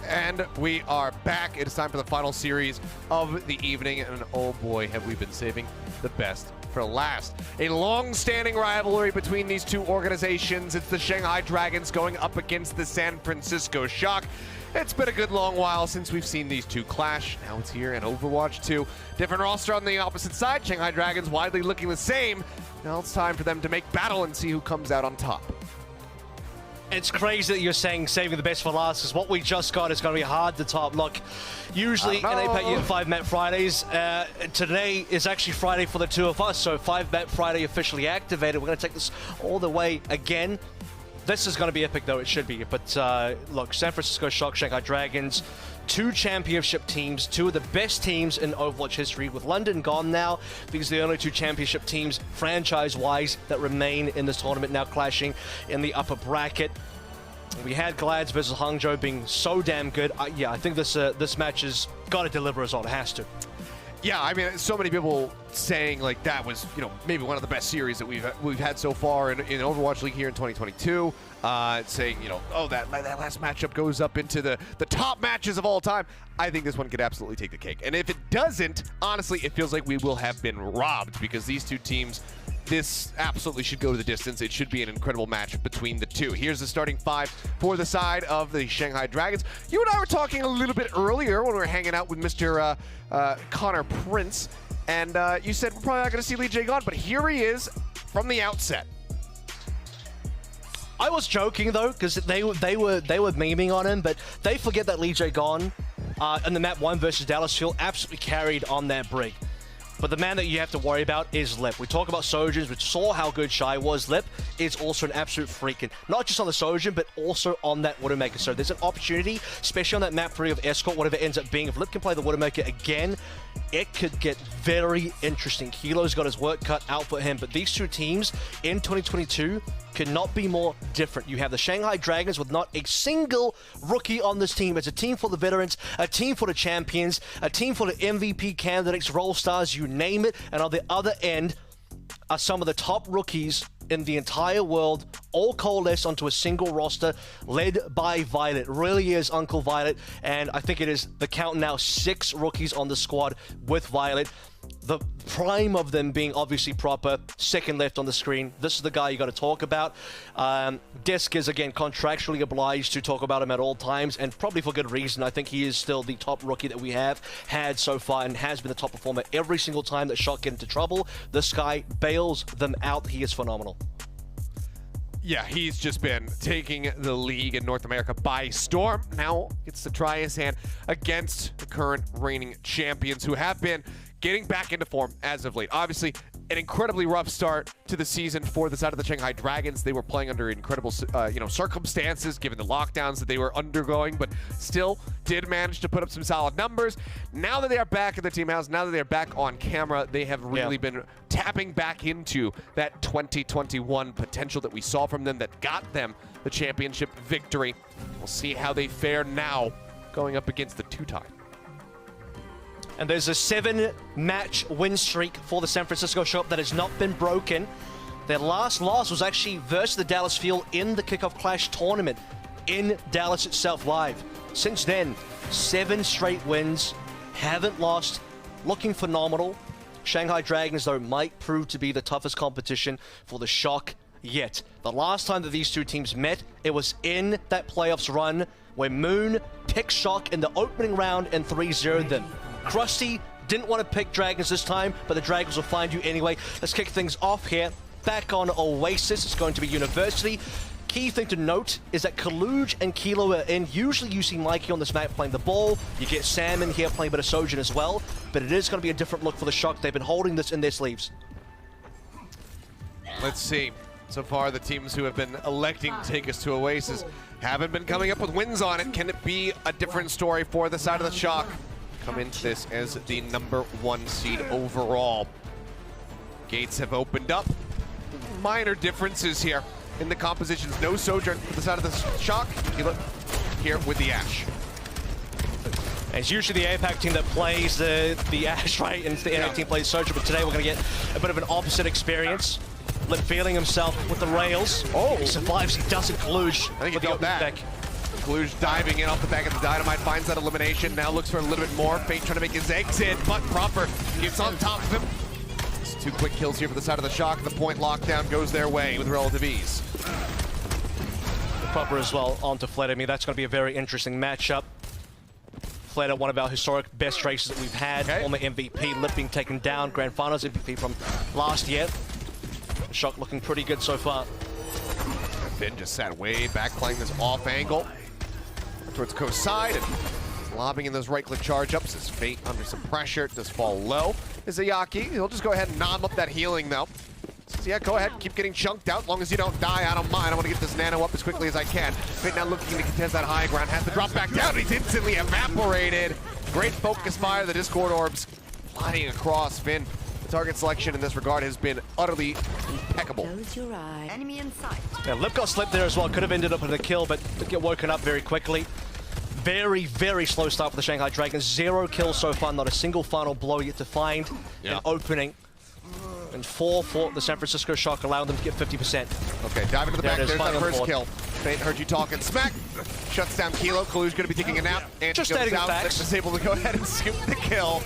And we are back. It is time for the final series of the evening, and oh boy, have we been saving the best for last. A long-standing rivalry between these two organizations. It's the Shanghai Dragons going up against the San Francisco Shock. It's been a good long while since we've seen these two clash. Now it's here in Overwatch 2. Different roster on the opposite side. Shanghai Dragons widely looking the same. Now it's time for them to make battle and see who comes out on top. It's crazy that you're saying saving the best for last, because what we just got is going to be hard to top. Look, usually in APAC you get 5-Map Fridays. Today is actually Friday for the two of us, so 5-Map Friday officially activated. We're going to take this all the way again. This is going to be epic, though. It should be. But look, San Francisco Shock, Shanghai Dragons, two championship teams, two of the best teams in Overwatch history. With London gone now, these are the only two championship teams, franchise-wise, that remain in this tournament, now clashing in the upper bracket. We had Glads versus Hangzhou being so damn good. Yeah, I think this match has got to deliver us all. It has to. Yeah, I mean, so many people saying like that was, you know, maybe one of the best series that we've had so far in Overwatch League here in 2022. Saying, you know, oh, that last matchup goes up into the top matches of all time. I think this one could absolutely take the cake. And if it doesn't, honestly, it feels like we will have been robbed, because these two teams, this absolutely should go to the distance. It should be an incredible match between the two. Here's the starting five for the side of the Shanghai Dragons. You and I were talking a little bit earlier when we were hanging out with Mr. Connor Prince, and you said we're probably not going to see Lee J gone, but here he is from the outset. I was joking though, because they were memeing on him, but they forget that Lee J gone in the map 1 versus Dallas Fuel absolutely carried on that brig. But the man that you have to worry about is Lip. We talk about Sojins, which saw how good Shy was. Lip is also an absolute freaking, not just on the Sojin, but also on that Widowmaker. So there's an opportunity, especially on that map 3 of Escort, whatever it ends up being. If Lip can play the Widowmaker again, it could get very interesting. Kilo's got his work cut out for him, but these two teams in 2022 could not be more different. You have the Shanghai Dragons with not a single rookie on this team. It's a team for the veterans, a team for the champions, a team for the MVP candidates, role stars, you name it. And on the other end are some of the top rookies in the entire world, all coalesced onto a single roster led by Violet. It really is Uncle Violet, and I think it is the count now 6 rookies on the squad with Violet. The prime of them being obviously Proper, second left on the screen. This is the guy you got to talk about. Desk is, again, contractually obliged to talk about him at all times, and probably for good reason. I think he is still the top rookie that we have had so far, and has been the top performer every single time that Shock get into trouble. This guy bails them out. He is phenomenal. Yeah, he's just been taking the league in North America by storm. Now gets to try his hand against the current reigning champions, who have been getting back into form as of late. Obviously, an incredibly rough start to the season for the side of the Shanghai Dragons. They were playing under incredible, circumstances, given the lockdowns that they were undergoing, but still did manage to put up some solid numbers. Now that they are back at the team house, now that they're back on camera, they have really been tapping back into that 2021 potential that we saw from them that got them the championship victory. We'll see how they fare now going up against the two-time. And there's a 7-match win streak for the San Francisco Shock that has not been broken. Their last loss was actually versus the Dallas Fuel in the Kickoff Clash tournament in Dallas itself live. Since then, 7 straight wins, haven't lost, looking phenomenal. Shanghai Dragons, though, might prove to be the toughest competition for the Shock yet. The last time that these two teams met, it was in that playoffs run where Moon picked Shock in the opening round and 3-0'd them. Krusty didn't want to pick Dragons this time, but the Dragons will find you anyway. Let's kick things off here. Back on Oasis, it's going to be University. Key thing to note is that Kaluj and Kilo are in. Usually you see Mikey on this map playing the ball. You get Sam in here playing a bit of Sojin as well, but it is going to be a different look for the Shock. They've been holding this in their sleeves. Let's see. So far, the teams who have been electing to take us to Oasis haven't been coming up with wins on it. Can it be a different story for the side of the Shock? Come into this as the #1 seed overall. Gates have opened up. Minor differences here in the compositions. No Sojourn for the side of the Shock. You look here with the Ashe. It's usually the APAC team that plays the Ashe, right? And the NA team plays Sojourn, but today we're going to get a bit of an opposite experience. Lip feeling himself with the rails. Oh! He survives, he doesn't Kaluj. I think he felt that. Kalush diving in off the back of the Dynamite, finds that elimination, now looks for a little bit more. Fate trying to make his exit, but Proper gets on top of him. It's 2 quick kills here for the side of the Shock. The point lockdown goes their way with relative ease. Proper as well onto Fled. I mean, that's going to be a very interesting matchup. Fled, one of our historic best races that we've had. Former MVP, Lip being taken down, Grand Finals MVP from last year. Shock looking pretty good so far. Finn just sat way back, playing this off angle towards coast side and lobbing in those right-click charge-ups. His Fate under some pressure does fall low. Is Ayaki. He'll just go ahead and nom up that healing though. So yeah, go ahead, keep getting chunked out. As long as you don't die, I don't mind. I want to get this nano up as quickly as I can. Fate now looking to contest that high ground, has to drop back down. He's instantly evaporated. Great focus fire. The Discord orbs flying across. Finn, the target selection in this regard has been utterly impeccable. Close your eye. Enemy in sight. Yeah, Lip got slipped there as well. Could have ended up with a kill, but did get woken up very quickly. Very, very slow start for the Shanghai Dragons. 0 kills so far, not a single final blow yet to find an opening. And 4 for the San Francisco Shock, allowing them to get 50%. Okay, dive into the back. There's that first kill. Fate heard you talking smack. Shuts down Kilo. Kalu's going to be taking a nap. And just goes out. facts. Is able to go ahead and scoop the kill.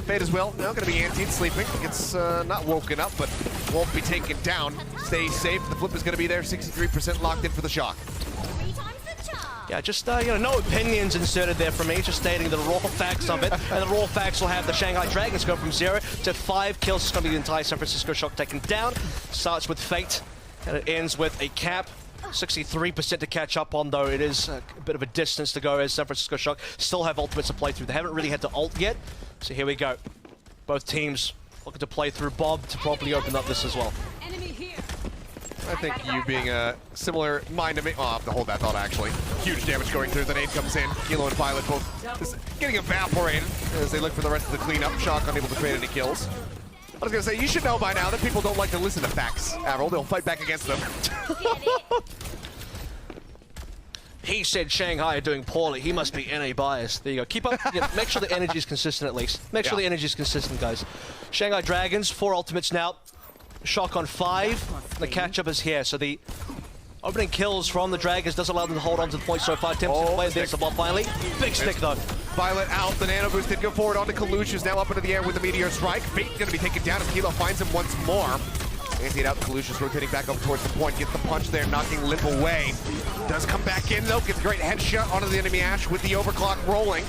Fate as well. Now going to be anti sleeping. It's not woken up, but won't be taken down. Stay safe. The flip is going to be there. 63% locked in for the Shock. Yeah, just, no opinions inserted there from me, just stating the raw facts of it. And the raw facts will have the Shanghai Dragons go from 0 to 5 kills. It's going to be the entire San Francisco Shock taken down. Starts with Fate, and it ends with a cap. 63% to catch up on, though. It is a bit of a distance to go as San Francisco Shock still have ultimates to play through. They haven't really had to ult yet, so here we go. Both teams looking to play through Bob to properly open up this as well. I think you being a similar mind to me. Oh, I have to hold that thought actually. Huge damage going through. The nade comes in. Kilo and Violet both just getting evaporated as they look for the rest of the cleanup. Shock unable to create any kills. I was going to say, you should know by now that people don't like to listen to facts, Avril. They'll fight back against them. He said Shanghai are doing poorly. He must be NA biased. There you go. Keep up. Make sure the energy is consistent at least. Make sure the energy is consistent, guys. Shanghai Dragons, 4 ultimates now. Shock on 5. The catch-up is here, so the opening kills from the Dragons does allow them to hold on to the point so far. Attempts to play there's the ball finally. Big stick though. Violet out, the nano boost did go forward onto Kalush, who's now up into the air with the Meteor Strike. Fate gonna be taken down as Kilo finds him once more. Anti out, Kalush is rotating back up towards the point, gets the punch there, knocking Lip away. Does come back in though, gets a great headshot onto the enemy Ash with the overclock rolling.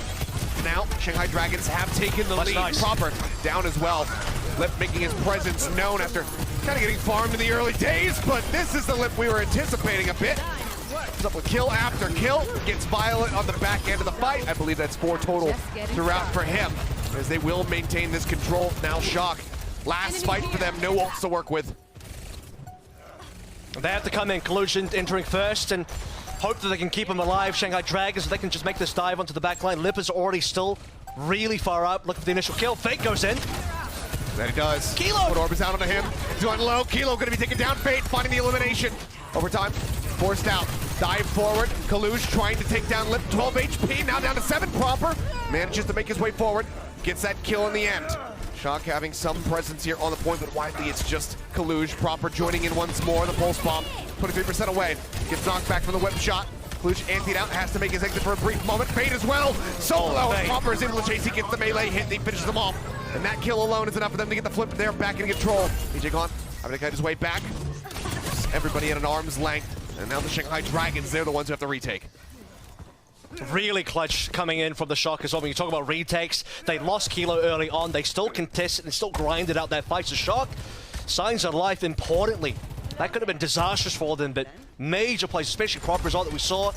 Now, Shanghai Dragons have taken the lead. Nice. Proper down as well. Lip making his presence known after kind of getting farmed in the early days, but this is the Lip we were anticipating a bit. Comes up with kill after kill, gets Violet on the back end of the fight. I believe that's 4 total throughout for him, as they will maintain this control. Now Shock, last fight for them, no ults to work with. They have to come in, Collusion entering first, and hope that they can keep him alive. Shanghai Dragons, they can just make this dive onto the back line. Lip is already still really far up, looking for the initial kill. Fate goes in. That he does. Kilo! What orb is out onto him. He's on low. Kilo gonna be taken down. Fate finding the elimination. Overtime, forced out. Dive forward. Kalush trying to take down Lip. 12 HP, now down to 7 Proper. Manages to make his way forward. Gets that kill in the end. Shock having some presence here on the point, but widely it's just Kalush. Proper joining in once more. The pulse bomb, 23% away. Gets knocked back from the whip shot. Kalush antied out, has to make his exit for a brief moment. Fate as well. Solo, and Proper is able to chase. He gets the melee hit, and he finishes them off. And that kill alone is enough for them to get the flip. They're back in control. AJ Gaunt having to cut his way back. Everybody at an arm's length. And now the Shanghai Dragons, they're the ones who have to retake. Really clutch coming in from the Shock as well. When you talk about retakes, they lost Kilo early on. They still contested and still grinded out that fight. So Shock, signs of life importantly. That could have been disastrous for them, but major plays, especially Proper result that we saw.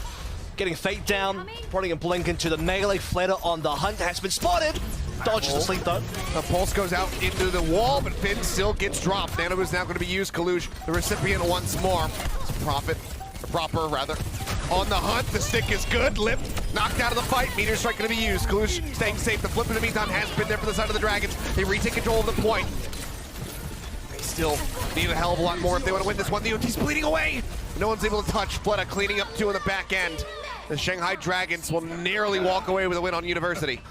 Getting Fate down, putting a blink into the melee. Fledder on the hunt has been spotted. Dodges the sleep though. The pulse goes out into the wall, but Finn still gets dropped. Nano is now going to be used. Kalush, the recipient once more. Proper rather. On the hunt, the stick is good. Lip knocked out of the fight. Meteor Strike going to be used. Kalush staying safe. The flip in the meantime has been there for the side of the Dragons. They retake control of the point. They still need a hell of a lot more if they want to win this one. The OT's bleeding away. No one's able to touch. Fleta cleaning up 2 on the back end. The Shanghai Dragons will nearly walk away with a win on University.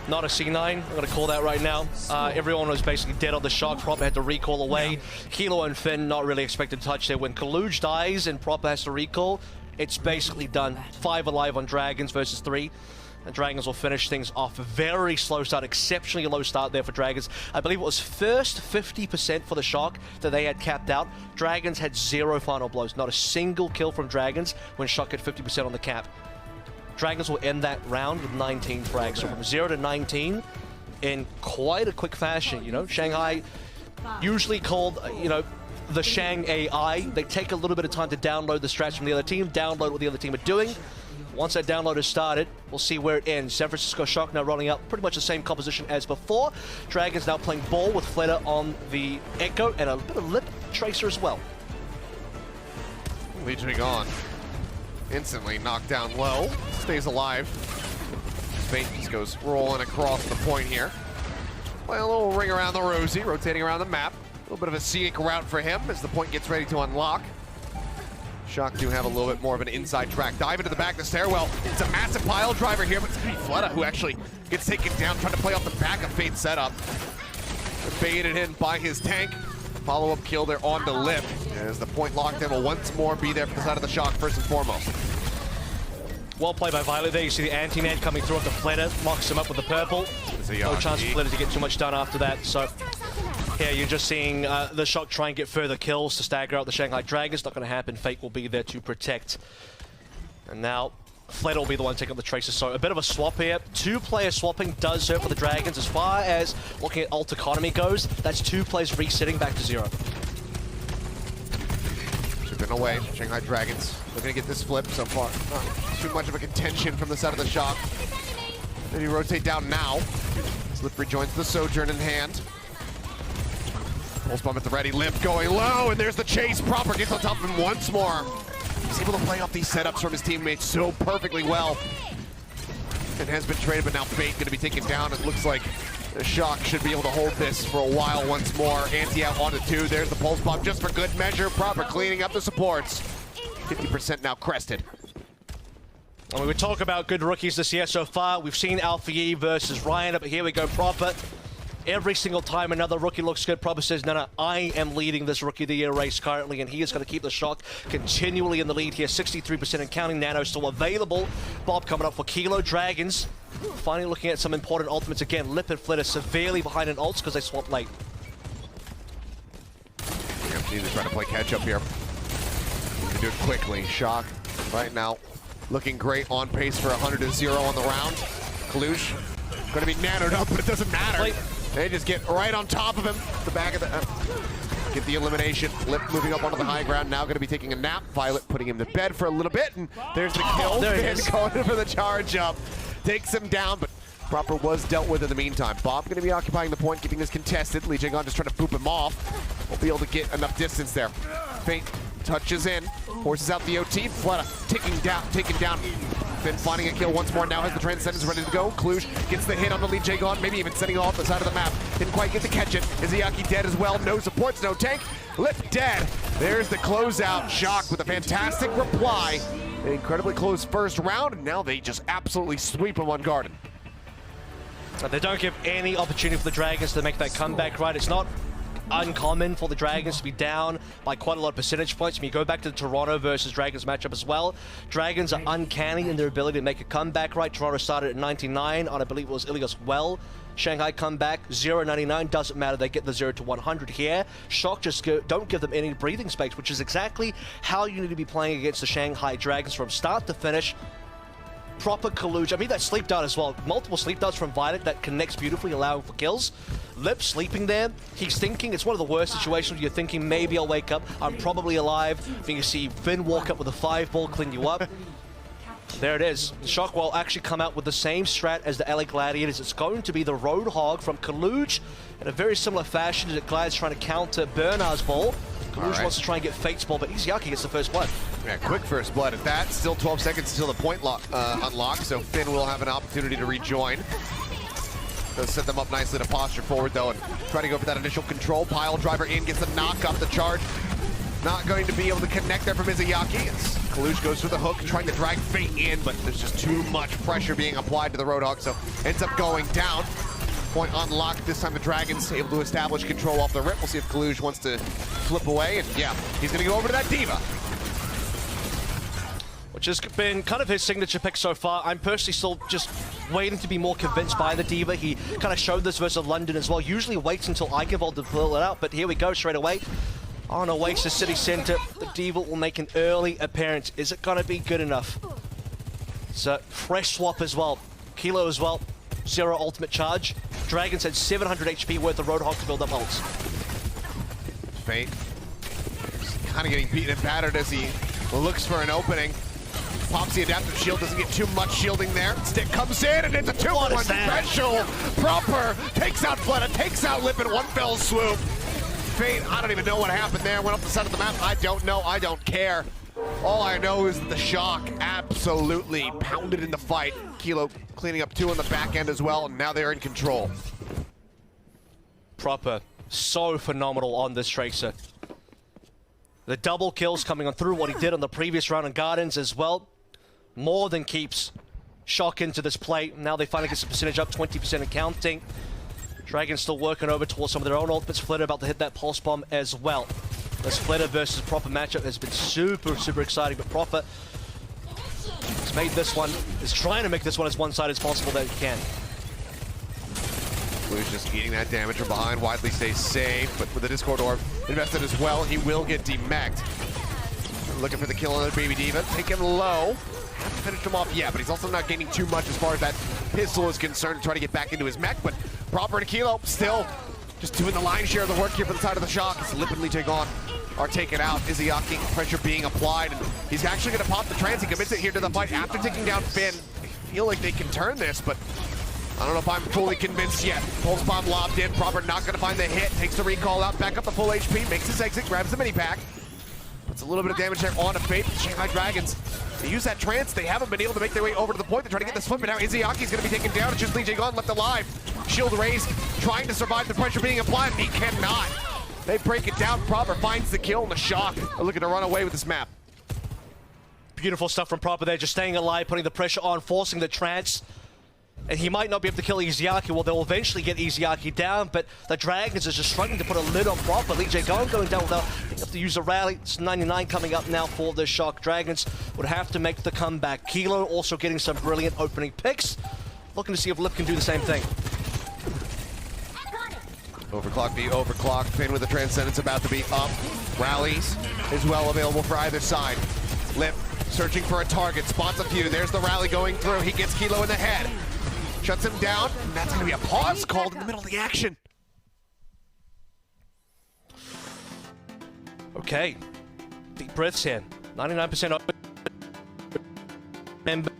Not a C9, I'm going to call that right now. Everyone was basically dead on the Shock. Proper had to recall away. Kilo and Finn not really expected to touch there. When Kaluj dies and Proper has to recall, it's basically done. 5 alive on Dragons versus 3. And Dragons will finish things off. A very slow start, exceptionally low start there for Dragons. I believe it was first 50% for the Shock that they had capped out. Dragons had 0 final blows. Not a single kill from Dragons when Shock had 50% on the cap. Dragons will end that round with 19 frags. So from 0 to 19 in quite a quick fashion, you know. Shanghai, usually called, you know, the Shang AI. They take a little bit of time to download the strats from the other team, download what the other team are doing. Once that download is started, we'll see where it ends. San Francisco Shock now rolling out pretty much the same composition as before. Dragons now playing ball with Fleta on the Echo and a bit of Lip Tracer as well. Legion on. Instantly knocked down low. Stays alive. Fate just goes rolling across the point here. Play a little ring around the rosy, rotating around the map. A little bit of a scenic route for him as the point gets ready to unlock. Shock do have a little bit more of an inside track. Dive into the back of the stairwell. It's a massive pile driver here, but it's going to be Fleta who actually gets taken down, trying to play off the back of Fate's setup. Baited in by his tank. Follow-up kill there on the Lip. As the point locked in will once more be there for the side of the Shock first and foremost. Well played by Violet there. You see the anti-net coming through onto Fleta, locks him up with the purple. No chance for Fleta to get too much done after that. So here you're just seeing the Shock try and get further kills to stagger out the Shanghai Dragons. Not going to happen. Fate will be there to protect. And now Fleta will be the one taking up the Tracer. So a bit of a swap here. 2-player swapping does hurt for the Dragons. As far as looking at ult economy goes, that's 2 players resetting back to 0. Chipping away. Shanghai Dragons looking to get this flip so far. Not too much of a contention from the side of the Shock. Maybe rotate down now. Slip rejoins the Sojourn in hand. Pulse bomb at the ready. Lip going low, and there's the chase. Proper gets on top of him once more. He's able to play off these setups from his teammates so perfectly well. It has been traded, but now Fate going to be taken down. It looks like the Shock should be able to hold this for a while once more. Anti out onto 2. There's the pulse bomb just for good measure. Proper cleaning up the supports. 50% now crested. When we talk about good rookies this year so far, we've seen Alpha E versus Ryan, but here we go, Proper. Every single time another rookie looks good, Proper says, no, I am leading this Rookie of the Year race currently, and he is going to keep the Shock continually in the lead here. 63% and counting. Nano still available. Bob coming up for Kilo. Dragons finally looking at some important ultimates again. Lip and Flitter severely behind in ults because they swapped late. Need to try to play catch up here. Need to do it quickly. Shock right now looking great, on pace for 100-0 on the round. Kalush going to be nanoed up, but it doesn't matter. They just get right on top of him. The back of the get the elimination. Lip moving up onto the high ground. Now going to be taking a nap. Violet putting him to bed for a little bit, and there's the kill. There he is. Going for the charge up. Takes him down, but Proper was dealt with in the meantime. Bob going to be occupying the point, keeping this contested. Lee Jae-gon just trying to boop him off. Will be able to get enough distance there. Fate touches in, forces out the OT. Fleta taken down. Finn finding a kill once more, now has the Transcendence ready to go. Kluge gets the hit on the Lee Jae-gon, maybe even sending off the side of the map. Didn't quite get to catch it. Izayaki dead as well, no supports, no tank. Lip dead. There's the closeout. Shock with a fantastic reply. An incredibly close first round, and now they just absolutely sweep him on Garden. They don't give any opportunity for the Dragons to make that comeback, right? It's not uncommon for the Dragons to be down by quite a lot of percentage points. When you go back to the Toronto versus Dragons matchup as well, Dragons are uncanny in their ability to make a comeback, right? Toronto started at 99 on, I believe it was Ilios well. Shanghai comeback, 0-99, doesn't matter, they get the 0 to 100 here. Shock just don't give them any breathing space, which is exactly how you need to be playing against the Shanghai Dragons from start to finish. Proper Kaluge. I mean, that sleep dart as well. Multiple sleep darts from Violet that connects beautifully, allowing for kills. Lip sleeping there. He's thinking, it's one of the worst situations where you're thinking, maybe I'll wake up. I'm probably alive. Then you see Finn walk up with a 5-ball, clean you up. There it is. Shock will actually come out with the same strat as the LA Gladiators. It's going to be the Roadhog from Kaluge in a very similar fashion as Glad's trying to counter Bernard's ball. Kaluge wants to try and get Fate's ball, but Izayaki gets the first blood. Yeah, quick first blood at that. Still 12 seconds until the point unlocks, so Finn will have an opportunity to rejoin. Does set them up nicely to posture forward, though, and try to go for that initial control. Pile driver in, gets the knock off the charge. Not going to be able to connect there from Izayaki. Kaluge goes for the hook, trying to drag Fate in, but there's just too much pressure being applied to the Roadhog, so ends up going down. Point unlocked. This time the Dragons able to establish control off the rip. We'll see if Kaluge wants to flip away, and yeah, he's going to go over to that Diva. which has been kind of his signature pick so far. I'm personally still just waiting to be more convinced by the D.Va. He kind of showed this versus London as well. Usually waits until I give all to pull it out, but here we go straight away. On Oasis City Center, the D.Va will make an early appearance. Is it gonna be good enough? So, fresh swap as well. Kilo as well. 0 ultimate charge. Dragons had 700 HP worth of Roadhog to build up ults. Fate kind of getting beaten and battered as he looks for an opening. Pops the adaptive shield, doesn't get too much shielding there. Stick comes in and it's a 2-1 special. Proper takes out Fleta, takes out Lip in one fell swoop. Fate, I don't even know what happened there. Went up the side of the map. I don't know. I don't care. All I know is that the Shock absolutely pounded in the fight. Kilo cleaning up 2 on the back end as well, and now they're in control. Proper. So phenomenal on this Tracer. The double kills coming on through what he did on the previous round in Gardens as well. More than keeps Shock into this play. Now they finally get some percentage up, 20% and counting. Dragons still working over towards some of their own ultimates. Flitter about to hit that pulse bomb as well. This Flitter versus Proper matchup has been super exciting, but Proper is trying to make this one as one-sided as possible that he can. Blue's just eating that damage from behind. Widely stays safe, but with the Discord Orb invested as well, he will get demech'd. Looking for the kill on the Baby D.Va. Take him low. Haven't finished him off yet, but he's also not gaining too much as far as that pistol is concerned to try to get back into his mech, but Proper and Kilo still just doing the lion's share of the work here for the side of the Shock. As Lip and Lee take on are taken out. Izayaki, pressure being applied, and he's actually going to pop the trance. He commits it here to the fight after taking down Finn. I feel like they can turn this, but I don't know if I'm fully convinced yet. Pulse bomb lobbed in. Proper not going to find the hit. Takes the recall out, back up the full HP, makes his exit, grabs the mini pack. Puts a little bit of damage there on a Fate. Shanghai Dragons, they use that trance. They haven't been able to make their way over to the point. They're trying to get this flip, but now Izayaki's going to be taken down. It's just Lee Jae-gon left alive. Shield raised, trying to survive the pressure being applied. He cannot. They break it down. Proper finds the kill, and the Shock are looking to run away with this map. Beautiful stuff from Proper there, just staying alive, putting the pressure on, forcing the trance. And he might not be able to kill Izayaki. Well, they'll eventually get Izayaki down, but the Dragons are just struggling to put a lid on Proper. Lee Jae-gon going down without, you have to use a rally. It's 99 coming up now for the Shock. Dragons would have to make the comeback. Kilo also getting some brilliant opening picks. Looking to see if Lip can do the same thing. Overclock v overclock. Finn with the Transcendence about to be up. Rallies is well available for either side. Lip searching for a target. Spots a few. There's the rally going through. He gets Kilo in the head. Shuts him down. And that's going to be a pause called in the middle of the action. Okay. Deep breaths in. 99% up. And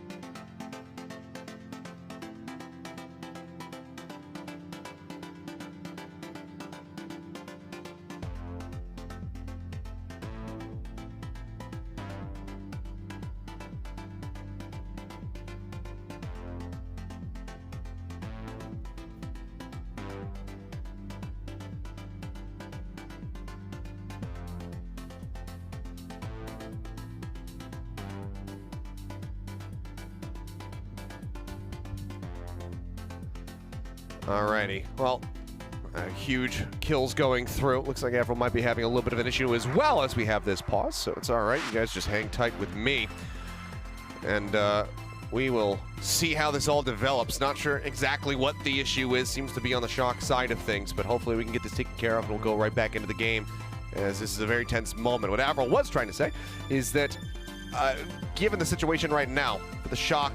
Alrighty, well, huge kills going through. Looks like Avril might be having a little bit of an issue as well as we have this pause, so it's all right. You guys just hang tight with me, and we will see how this all develops. Not sure exactly what the issue is. Seems to be on the Shock side of things, but hopefully we can get this taken care of and we'll go right back into the game, as this is a very tense moment. What Avril was trying to say is that given the situation right now, the Shock,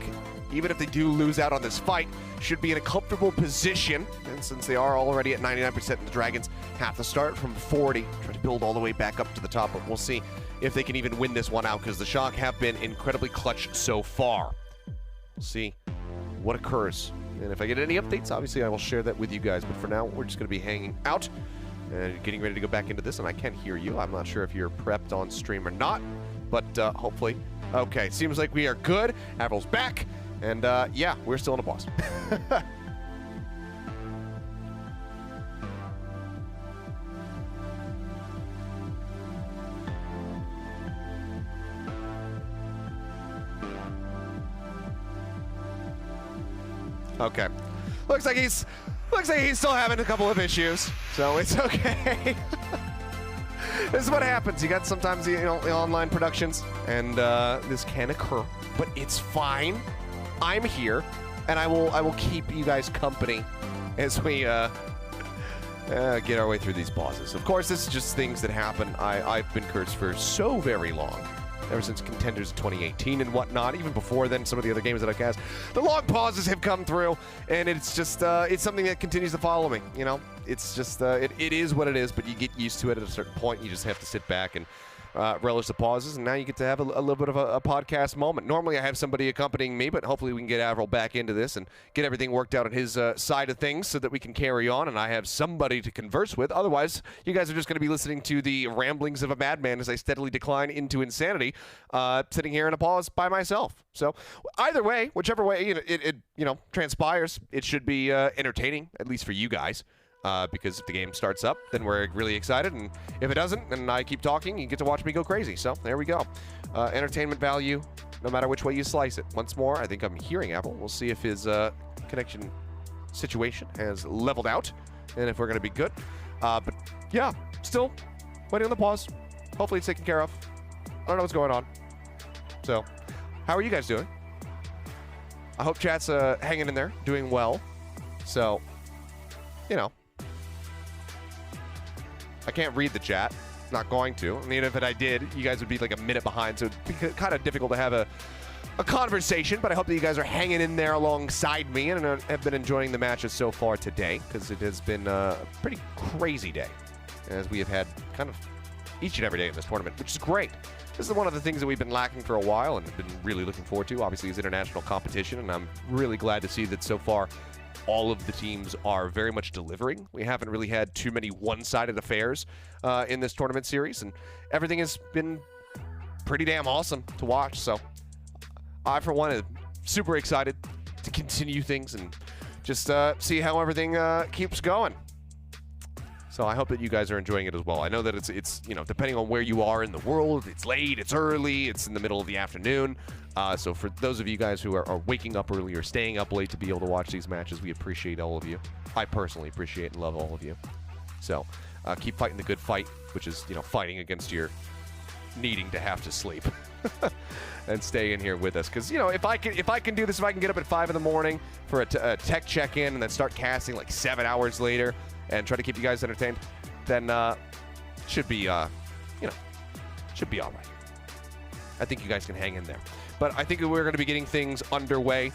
even if they do lose out on this fight, should be in a comfortable position. And since they are already at 99%, the Dragons have to start from 40, try to build all the way back up to the top. But we'll see if they can even win this one out, because the Shock have been incredibly clutch so far. We'll see what occurs. And if I get any updates, obviously I will share that with you guys. But for now, we're just going to be hanging out and getting ready to go back into this. And I can hear you. I'm not sure if you're prepped on stream or not, but hopefully. Okay, seems like we are good. Avril's back. And yeah, we're still in a pause. Okay. Looks like he's still having a couple of issues, so it's okay. This is what happens. You got sometimes the online productions, and this can occur, but it's fine. I'm here, and I will keep you guys company as we get our way through these pauses. Of course, this is just things that happen. I've been cursed for so very long. Ever since Contenders 2018 and whatnot, even before then, some of the other games that I've cast, the long pauses have come through, and it's just, it's something that continues to follow me, you know? It's just, it is what it is, but you get used to it at a certain point. You just have to sit back and relish the pauses, and now you get to have a little bit of a podcast moment. Normally I have somebody accompanying me, but hopefully we can get Avril back into this and get everything worked out on his side of things so that we can carry on, and I have somebody to converse with. Otherwise, you guys are just going to be listening to the ramblings of a madman as I steadily decline into insanity, sitting here in a pause by myself. So either way, whichever way it transpires, it should be entertaining, at least for you guys. Because if the game starts up, then we're really excited, and if it doesn't, then I keep talking, you get to watch me go crazy. So there we go. Entertainment value, no matter which way you slice it. Once more, I think I'm hearing Apple. We'll see if his connection situation has leveled out, and if we're going to be good. But yeah, still waiting on the pause. Hopefully it's taken care of. I don't know what's going on. So, how are you guys doing? I hope chat's hanging in there, doing well. So, you know. I can't read the chat. Not going to. I mean, if I did, you guys would be like a minute behind, so it'd be kind of difficult to have a conversation, but I hope that you guys are hanging in there alongside me and have been enjoying the matches so far today, because it has been a pretty crazy day, as we have had kind of each and every day in this tournament, which is great. This is one of the things that we've been lacking for a while and have been really looking forward to, obviously, is international competition, and I'm really glad to see that so far all of the teams are very much delivering. We haven't really had too many one-sided affairs in this tournament series, and everything has been pretty damn awesome to watch. So I, for one, am super excited to continue things and just see how everything keeps going. So I hope that you guys are enjoying it as well. I know that it's depending on where you are in the world, it's late, it's early, it's in the middle of the afternoon. So for those of you guys who are waking up early or staying up late to be able to watch these matches, we appreciate all of you. I personally appreciate and love all of you. So keep fighting the good fight, which is, fighting against your needing to have to sleep. And stay in here with us, because if I can do this, if I can get up at 5 in the morning for a tech check-in and then start casting like 7 hours later and try to keep you guys entertained, then should be should be all right. I think you guys can hang in there. But I think we're going to be getting things underway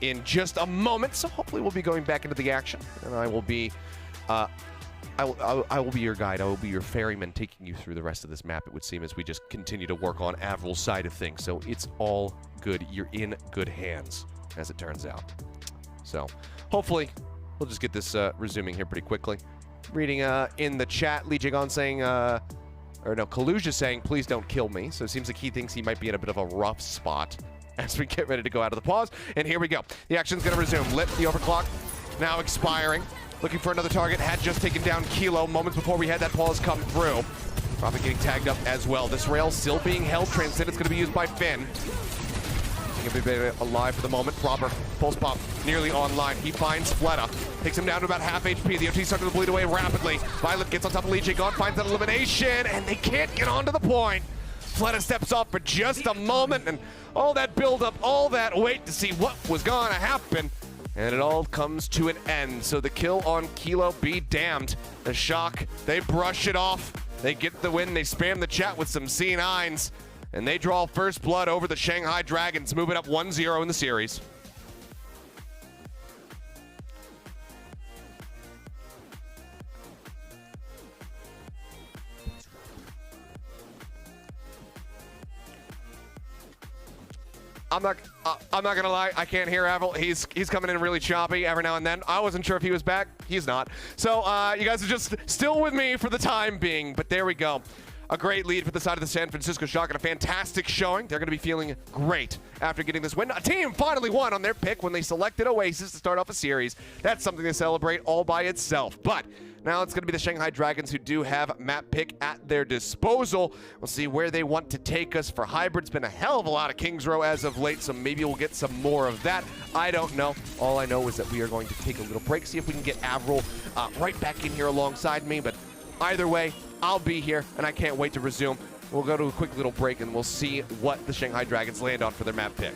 in just a moment, so hopefully we'll be going back into the action, and I will be I will be your guide. I will be your ferryman, taking you through the rest of this map, it would seem, as we just continue to work on Avril's side of things. So it's all good. You're in good hands, as it turns out. So hopefully we'll just get this resuming here pretty quickly. Reading in the chat, Lee Jagon saying, Kaluja saying, please don't kill me. So it seems like he thinks he might be in a bit of a rough spot as we get ready to go out of the pause. And here we go. The action's going to resume. Lit, the overclock, now expiring. Looking for another target, had just taken down Kilo moments before we had that pause come through. Probably getting tagged up as well. This rail still being held. Transcendent's going to be used by Finn. Everybody alive for the moment. Proper pulse pump nearly online. He finds Fleta. Takes him down to about half HP. The OT starting to bleed away rapidly. Violet gets on top of Lee Jae-gon, finds that elimination, and they can't get onto the point. Fleta steps off for just a moment, and all that build-up, all that wait to see what was going to happen. And it all comes to an end. So the kill on Kilo be damned. The shock, they brush it off. They get the win. They spam the chat with some C9s. And they draw first blood over the Shanghai Dragons, moving up 1-0 in the series. I'm not gonna lie, I can't hear Avril. He's coming in really choppy every now and then. I wasn't sure if he was back. He's not. So you guys are just still with me for the time being, but there we go. A great lead for the side of the San Francisco Shock and a fantastic showing. They're going to be feeling great after getting this win. A team finally won on their pick when they selected Oasis to start off a series. That's something to celebrate all by itself. But now it's going to be the Shanghai Dragons, who do have map pick at their disposal. We'll see where they want to take us. For Hybrid's been a hell of a lot of Kings Row as of late, so maybe we'll get some more of that. I don't know. All I know is that we are going to take a little break, see if we can get Avril right back in here alongside me. But either way, I'll be here, and I can't wait to resume. We'll go to a quick little break, and we'll see what the Shanghai Dragons land on for their map pick.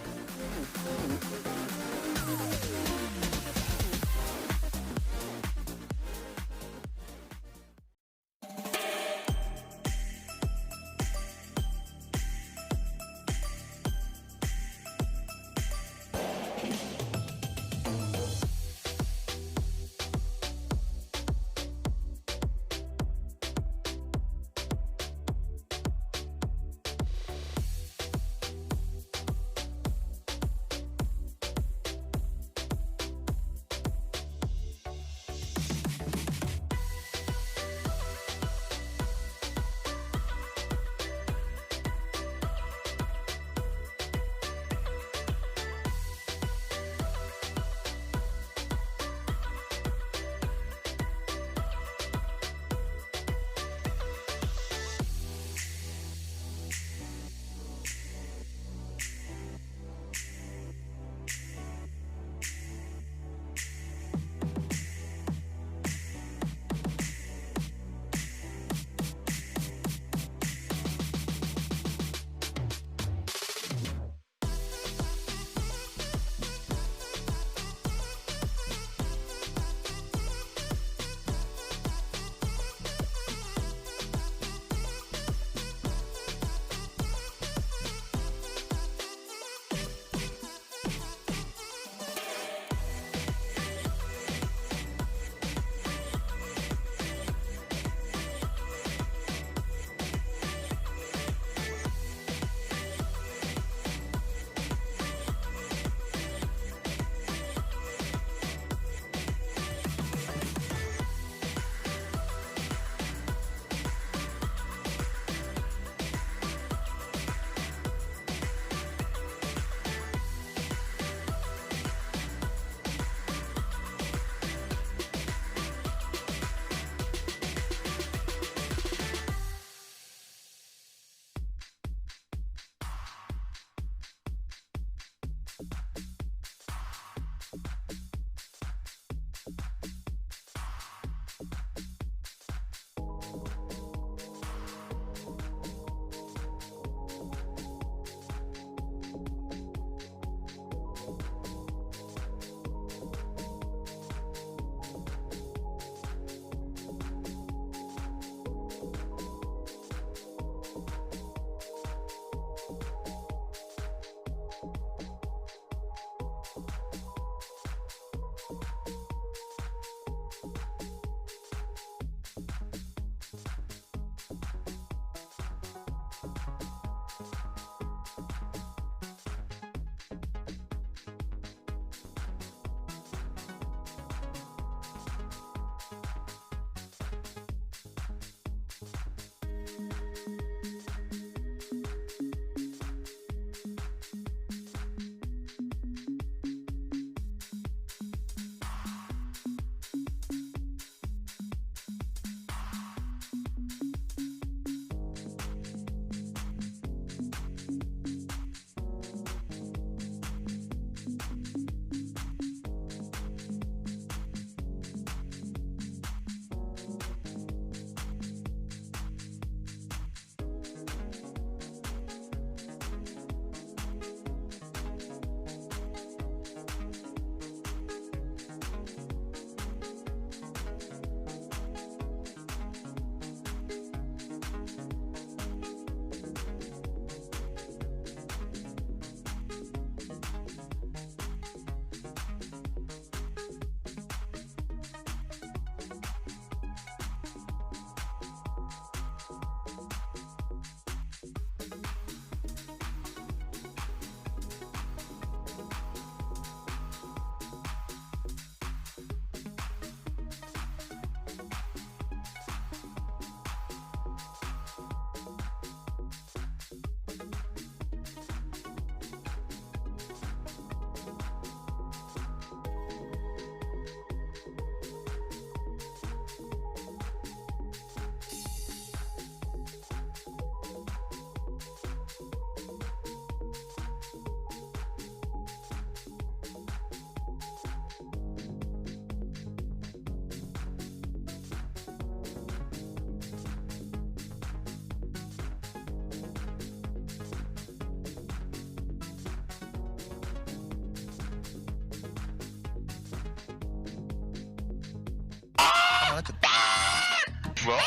뭐야?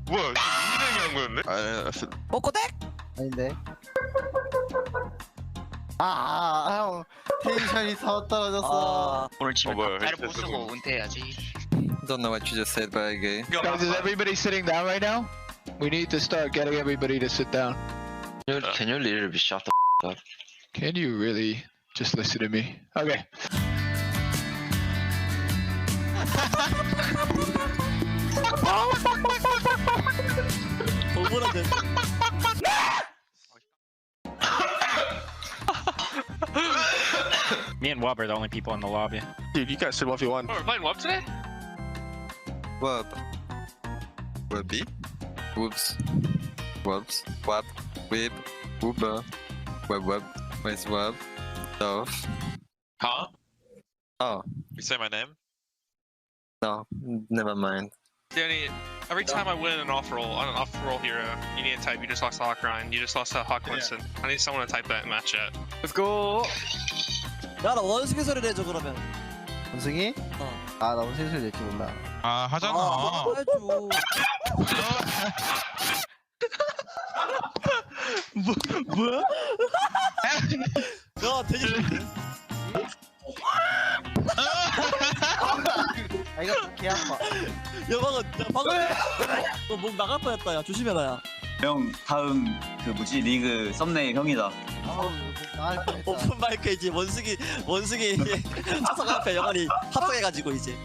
뭐야? 인생이 한 거였네? 뽀꼬댁? 아닌데. 형 텐션이 더 떨어졌어. 오늘 지금 뭐야, 닭다리 못 헤드셋 쓰고 은퇴해야지. Don't know what you just said, but okay. Guys, is everybody sitting down right now? We need to start getting everybody to sit down. Can you literally shut the up? Can you really just listen to me? Okay. Me and Wub are the only people in the lobby. Dude, you guys said 1v1. Oh, we're playing Wub today? Wub. Wubby. Whoops. Wubs. Wub. Whip. Wooba. Wub wub. Where's Wub? Dove. Huh? Oh, You say my name? no. Never mind. Danny, every time I win an off-roll, on an off-roll hero, you need to type, you just lost to Hawk Ryan, you just lost to Hawk Winston. I need someone to type that in that chat. Let's go. 야, 나 원숭이 소리 내줘 그러면. 원숭이? 아, 나 원숭이 소리 낼줄 몰라. 아, 하잖아. 해줘. 뭐야? 야, 되게 아, 이거 개 아파. 야, 방금 너몸 나갈 뻔했다. 야, 조심해라, 야. 형 다음 그 뭐지 리그 썸네일 형이다. 아우, 나갈 뻔했다. 오픈 마이크 이제 원숭이 차석 앞에 영원히 합성해가지고 이제.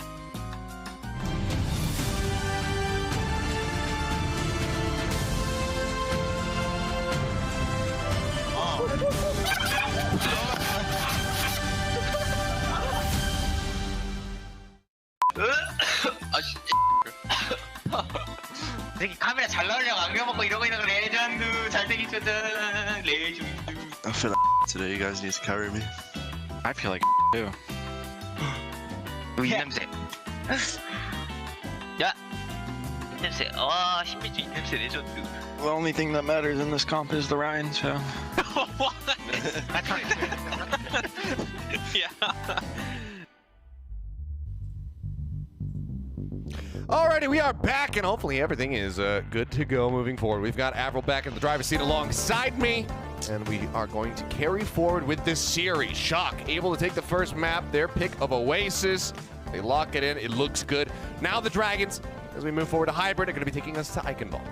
되게 카메라 잘 나오려고 안경 벗고 이러고 있는 거 레전드 잘생기거든 레전드. I feel like today. You guys need to carry me. I feel like too. 이 냄새. 야, 이 냄새. 와, 신비주 이 냄새 레전드. The only thing that matters in this comp is the Ryan, so. Yeah. Alrighty, we are back, and hopefully everything is good to go moving forward. We've got Avril back in the driver's seat alongside me, and we are going to carry forward with this series. Shock, able to take the first map, their pick of Oasis. They lock it in, it looks good. Now the Dragons, as we move forward to Hybrid, are going to be taking us to Eichenwald.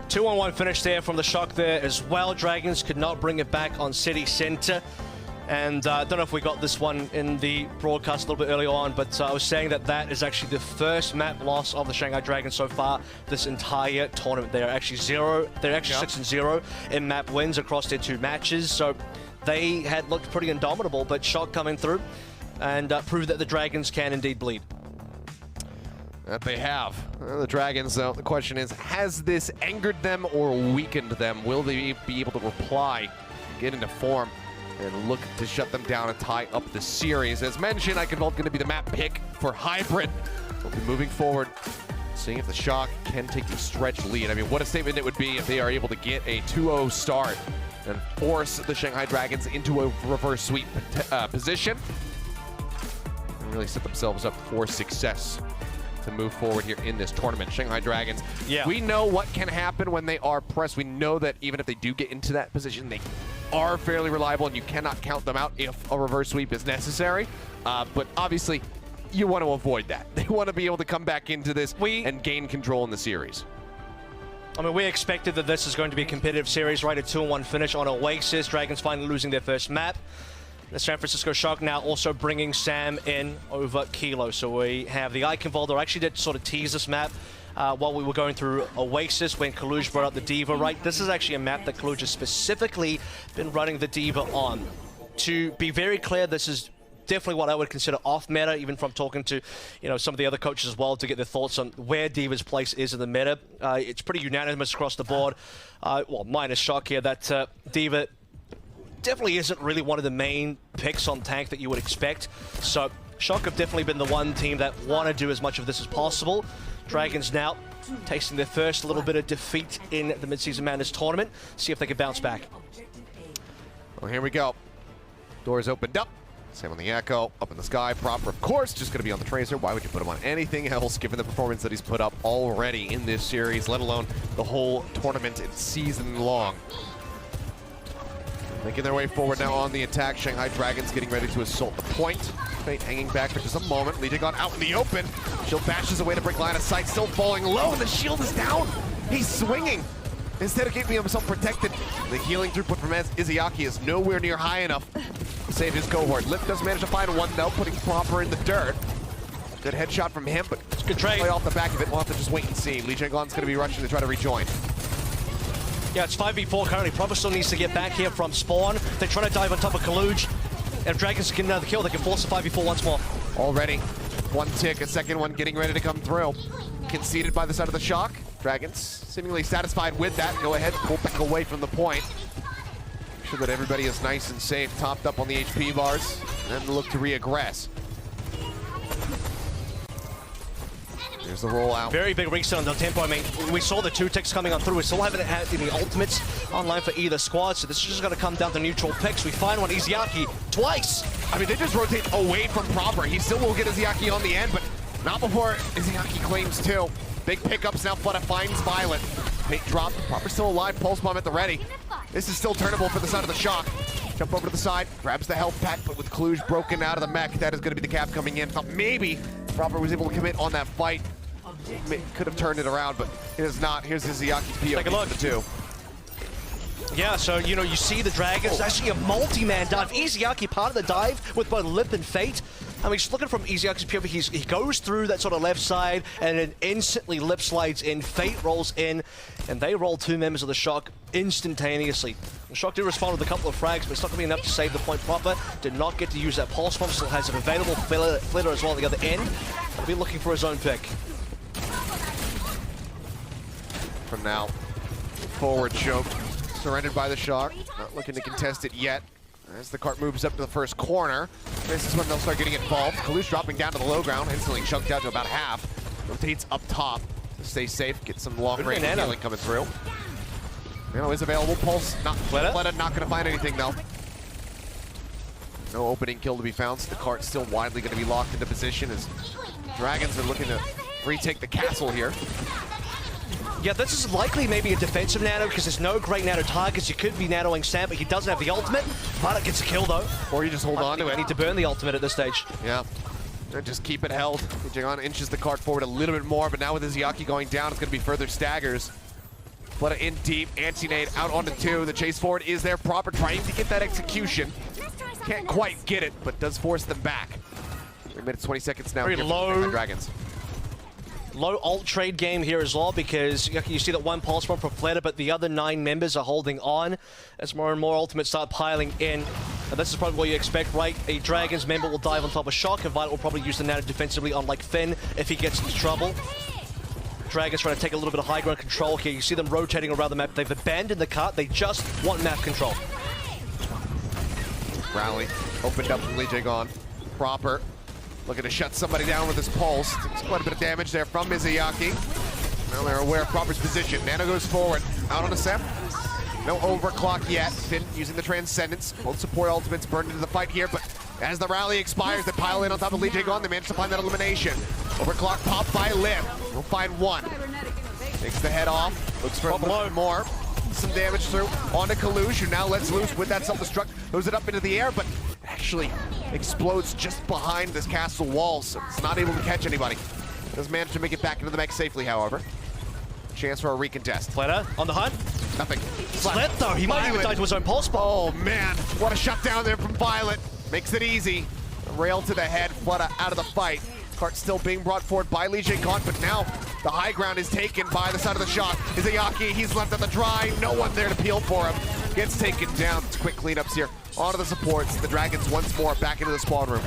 2-on-1 finish there from the Shock there as well. Dragons could not bring it back on City Center. And I don't know if we got this one in the broadcast a little bit earlier on, but I was saying that that is actually the first map loss of the Shanghai Dragons so far this entire tournament. They are actually 6-0 in map wins across their 2 matches. So they had looked pretty indomitable, but Shock coming through and proved that the Dragons can indeed bleed. That they have. The Dragons, though, the question is, has this angered them or weakened them? Will they be able to reply, get into form, and look to shut them down and tie up the series? As mentioned, Eichenwald going to be the map pick for Hybrid. We'll be moving forward, seeing if the Shock can take the stretch lead. I mean, what a statement it would be if they are able to get a 2-0 start and force the Shanghai Dragons into a reverse sweep position and really set themselves up for success to move forward here in this tournament. Shanghai Dragons, we know what can happen when they are pressed. We know that even if they do get into that position, they are fairly reliable and you cannot count them out if a reverse sweep is necessary. But obviously, you want to avoid that. They want to be able to come back into this and gain control in the series. I mean, we expected that this is going to be a competitive series, right? A 2-1 finish on Oasis. Dragons finally losing their first map. The San Francisco Shock now also bringing Sam in over Kilo. So we have the Eichenwald. I actually did sort of tease this map while we were going through Oasis when Kaluj brought up the D.Va, right? This is actually a map that Kaluj has specifically been running the D.Va on. To be very clear, this is definitely what I would consider off meta, even from talking to, you know, some of the other coaches as well to get their thoughts on where D.Va's place is in the meta. It's pretty unanimous across the board. Well, minus Shock here, that D.Va definitely isn't really one of the main picks on tank that you would expect. So Shock have definitely been the one team that want to do as much of this as possible. Dragons now tasting their first little bit of defeat in the Midseason Madness Tournament. See if they can bounce back. Well, here we go. Doors opened up. Same on the Echo, up in the sky. Proper, of course, just going to be on the Tracer. Why would you put him on anything else, given the performance that he's put up already in this series, let alone the whole tournament and season long? Making their way forward now on the attack. Shanghai Dragons getting ready to assault the point. Fate hanging back for just a moment. Lee Jae-gon out in the open. Shield bashes away to break line of sight, still falling low, and the shield is down. He's swinging. Instead of keeping himself protected, the healing throughput from Izayaki is nowhere near high enough to save his cohort. Lip does manage to find one, though, putting Proper in the dirt. Good headshot from him, but it's good trade. Play off the back of it. We'll have to just wait and see. Lee Jae-gon's going to be rushing to try to rejoin. Yeah, it's 5v4 currently. Proper still needs to get back here from spawn. They're trying to dive on top of Kaluj. And if Dragons can get another kill, they can force a 5v4 once more. Already, one tick, a second one getting ready to come through. Conceded by the side of the Shock. Dragons seemingly satisfied with that. Go ahead, pull back away from the point. Make sure that everybody is nice and safe, topped up on the HP bars, and then look to re-aggress. Here's the rollout. Very big reset on the tempo. I mean, we saw the 2 ticks coming on through. We still haven't had any ultimates online for either squad, so this is just going to come down to neutral picks. We find one, Izayaki, twice. I mean, they just rotate away from Proper. He still will get Izayaki on the end, but not before Izayaki claims 2. Big pickups now, Flutter finds Violet. Big drop, Proper still alive, Pulse Bomb at the ready. This is still turnable for the side of the Shock. Jump over to the side, grabs the health pack, but with Cluj broken out of the mech, that is going to be the cap coming in. Thought maybe Proper was able to commit on that fight. Could have turned it around, but it is not. Here's Izayaki's POV. Take a look. For the 2. Yeah, so, you know, you see the Dragons, actually a multi-man dive. Izayaki part of the dive with both Lip and Fate. I mean, just looking from Izayaki's POV, he goes through that sort of left side, and then instantly Lip slides in, Fate rolls in, and they roll 2 members of the Shock instantaneously. The Shock did respond with a couple of frags, but it's not going to be enough to save the point Proper. Did not get to use that Pulse Bomb, still has it available. Flitter as well at the other end. He'll be looking for his own pick. From now, forward choke, surrendered by the Shock. Not looking to contest it yet. As the cart moves up to the first corner, this is when they'll start getting involved. Kalush dropping down to the low ground, instantly chunked out to about half. Rotates up top to stay safe, get some long-range healing coming through. Nano is available. Pulse, not Fleta not going to find anything though. No opening kill to be found, so the cart still widely going to be locked into position as Dragons are looking to retake the castle here. Yeah, this is likely maybe a defensive Nano because there's no great Nano targets. You could be Nanoing Sam, but he doesn't have the ultimate. Violet gets a kill though. Or you just hold on to it. Need to burn the ultimate at this stage. Yeah. And just keep it held. Jaegon inches the cart forward a little bit more, but now with Izayaki going down, it's going to be further staggers. Fleta in deep, anti-nade out onto 2. The chase forward is there, Proper trying to get that execution. Can't quite get it, but does force them back. 3 minutes, 20 seconds now. Very low. Dragons. Low ult trade game here as well because you see that one Pulse Bomb from Fleta, but the other 9 members are holding on as more and more ultimates start piling in. And this is probably what you expect, right? A Dragons member will dive on top of Shock, and Violet will probably use the Nano defensively on like Finn if he gets into trouble. Dragons trying to take a little bit of high ground control here. You see them rotating around the map. They've abandoned the cart. They just want map control. Rally opened up from Lee Jae-gon. Proper looking to shut somebody down with his pulse. Takes quite a bit of damage there from Izayaki. Now they're aware of Proper's position. Nano goes forward. Out on a Sep. No overclock yet. Finn using the Transcendence. Both support ultimates burned into the fight here, but as the rally expires, they pile in on top of Lee Jae-gon. They manage to find that elimination. Overclock popped by Lim. We'll find one. Takes the head off. Looks for a little bit more. Some damage through onto Kalush, who now lets loose with that self-destruct. Throws it up into the air, but actually explodes just behind this castle wall, so it's not able to catch anybody. Does manage to make it back into the mech safely, however. Chance for a recontest. Fleta on the hunt. Nothing. Slit though, he might even die to his own Pulse Bomb. Oh man, what a shutdown there from Violet. Makes it easy. Rail to the head, Fleta out of the fight. Cart still being brought forward by Lee Jae-gon, but now the high ground is taken by the side of the Shock. Izayaki, he's left at the dry. No one there to peel for him. Gets taken down. It's quick cleanups here. Onto the supports. The Dragons once more back into the spawn room.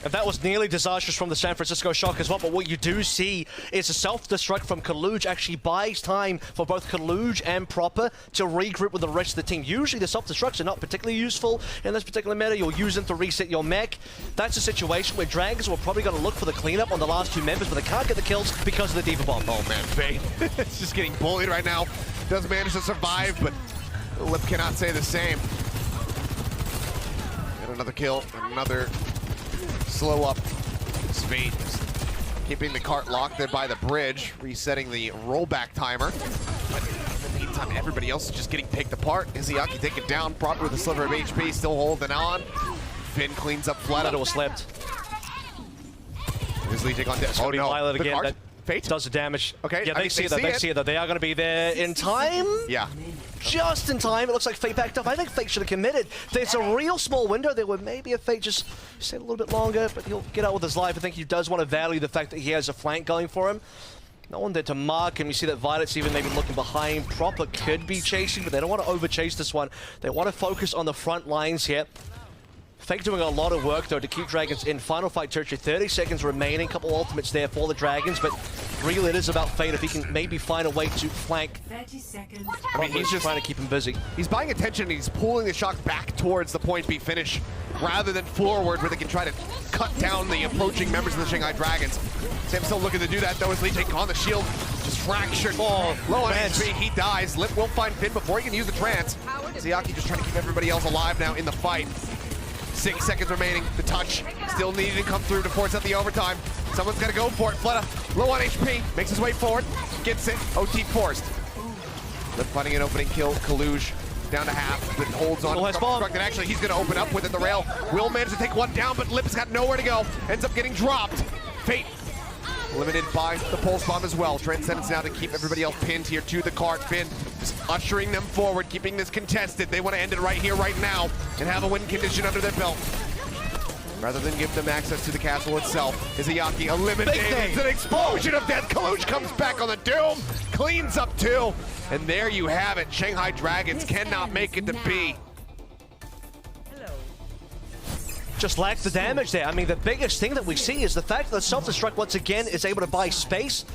And that was nearly disastrous from the San Francisco Shock as well, but what you do see is a self-destruct from Kaluj actually buys time for both Kaluj and Proper to regroup with the rest of the team. Usually the self-destructs are not particularly useful in this particular meta. You'll use them to reset your mech. That's a situation where Dragons will probably going to look for the cleanup on the last 2 members, but they can't get the kills because of the Diva Bomb. Oh man, Fate. It's just getting bullied right now. Does manage to survive, but Lip cannot say the same. Another kill, another slow up. Spade keeping the cart locked there by the bridge, resetting the rollback timer. But in the meantime, everybody else is just getting picked apart. Izayaki taken down, proper with a sliver of HP, still holding on. Finn cleans up flat. It was slipped. Grizzly take on death. Oh no, Violet the again. cart. That Fate does the damage. Okay, yeah, I they mean, see it. They see it. They are going to be there in time. Yeah. Just in time. It looks like Fate backed up. I think Fate should have committed. There's a real small window there where maybe if Fate just stayed a little bit longer, but he'll get out with his life. I think he does want to value the fact that he has a flank going for him. No one there to mark him. You see that Violet's even maybe looking behind. Proper could be chasing, but they don't want to over chase this one. They want to focus on the front lines here. Fake doing a lot of work, though, to keep Dragons in final fight territory. 30 seconds remaining, couple ultimates there for the Dragons, but really it is about Fate if he can maybe find a way to flank. 30 seconds. I mean, he's just trying to keep him busy. He's buying attention and he's pulling the shock back towards the point B finish rather than forward where they can try to cut down the approaching members of the Shanghai Dragons. Sam still looking to do that though as Lee take on the shield. Just fractured. Oh, low on HP, he dies. Lip will find Finn before he can use the trance. Izayaki just trying to keep everybody else alive now in the fight. 6 seconds remaining. The touch still needed to come through to force out the overtime. Someone's got to go for it. Fleta, low on HP, makes his way forward, gets it. OT forced. Lip finding an opening kill. Kaluj down to half, but holds on. And actually, he's going to open up with it. The rail will manage to take one down, but Lip's got nowhere to go. Ends up getting dropped. Fate limited by the pulse bomb as well. Transcendence now to keep everybody else pinned here to the cart. Finn just ushering them forward, keeping this contested. They want to end it right here, right now, and have a win condition under their belt. Rather than give them access to the castle itself, Izayaki eliminated. It's an explosion of death. Kaluj comes back on the Doom, cleans up two, and there you have it. Shanghai Dragons cannot make it to B. Just lacks the damage there. I mean, the biggest thing that we see is the fact that Self-Destruct once again is able to buy space.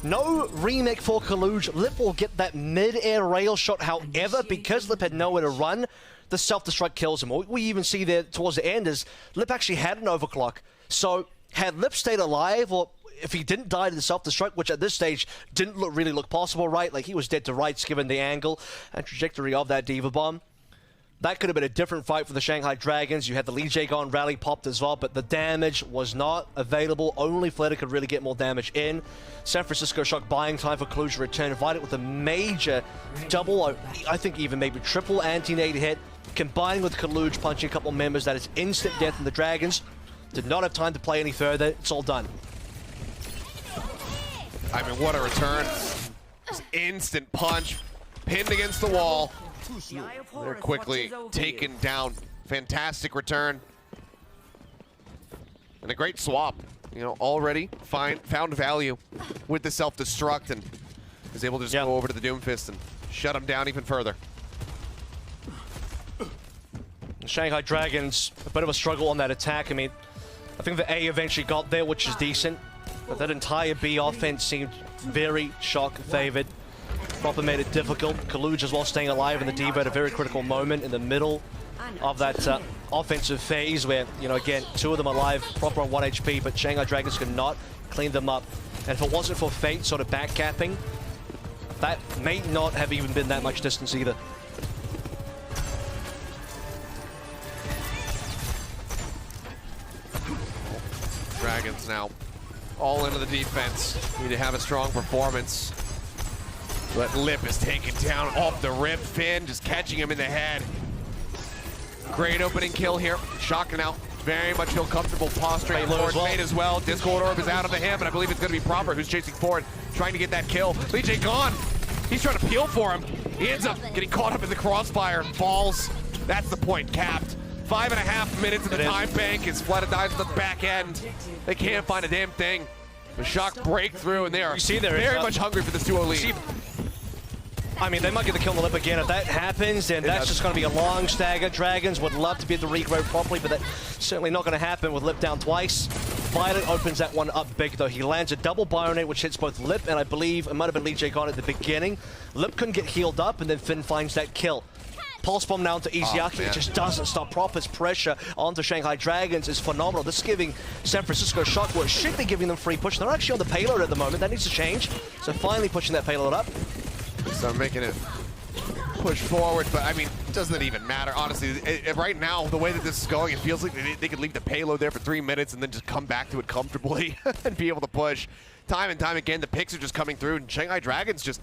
No remake for Kaluj. Lip will get that mid-air rail shot. However, because Lip had nowhere to run, the Self-Destruct kills him. What we even see there towards the end is Lip actually had an overclock. So had Lip stayed alive, or if he didn't die to the Self-Destruct, which at this stage didn't really look possible, right? Like he was dead to rights given the angle and trajectory of that Diva Bomb. That could have been a different fight for the Shanghai Dragons. You had the Lee Jae-gon rally popped as well, but the damage was not available. Only Fleta could really get more damage in. San Francisco Shock buying time for Kaluj to return. Invited with a major double, I think even maybe triple anti-nade hit. Combining with Kaluj punching a couple members, that is instant death in the Dragons. Did not have time to play any further. It's all done. I mean, what a return. Just instant punch, pinned against the wall. They're quickly taken down. Fantastic return. And a great swap. You know, already found value with the self-destruct and is able to just go over to the Doomfist and shut him down even further. The Shanghai Dragons, a bit of a struggle on that attack. I mean, I think the A eventually got there, which is decent. But that entire B offense seemed very shock favored. Proper made it difficult. Kaluj as well staying alive in the Diva at a very critical moment in the middle of that offensive phase where, you know, again, two of them alive, proper on 1 HP, but Shanghai Dragons could not clean them up. And if it wasn't for Fate sort of backcapping, that may not have even been that much distance either. Dragons now all into the defense. Need to have a strong performance. But Lip is taken down off the rip. Finn just catching him in the head. Great opening kill here. Shock now very much feel comfortable posturing towards Fate as well. Discord Orb is out of the him, and I believe it's going to be Proper who's chasing forward, trying to get that kill. Lee Jae-gon, he's trying to peel for him. He ends up getting caught up in the crossfire. Falls. That's the point. Capped. 5.5 minutes in the time bank as Fleta dies on the back end. They can't find a damn thing. The Shock breakthrough, and they are very much hungry for this duo lead. I mean, they might get the kill on the Lip again. If that happens, then that's just going to be a long stagger. Dragons would love to be able to regrow properly, but that's certainly not going to happen with Lip down twice. Violet opens that one up big, though. He lands a double Bionate, which hits both Lip and I believe it might have been Lee Jae-gon at the beginning. Lip couldn't get healed up, and then Finn finds that kill. Pulse Bomb now to Izayaki. It just doesn't stop. Proper's pressure onto Shanghai Dragons is phenomenal. This is giving San Francisco Shock what should be giving them free push. They're actually on the payload at the moment. That needs to change. So finally pushing that payload up. So making it push forward, but I mean, doesn't even matter, honestly. Right now, the way that this is going, it feels like they could leave the payload there for 3 minutes and then just come back to it comfortably and be able to push. Time and time again, the picks are just coming through, and Shanghai Dragons just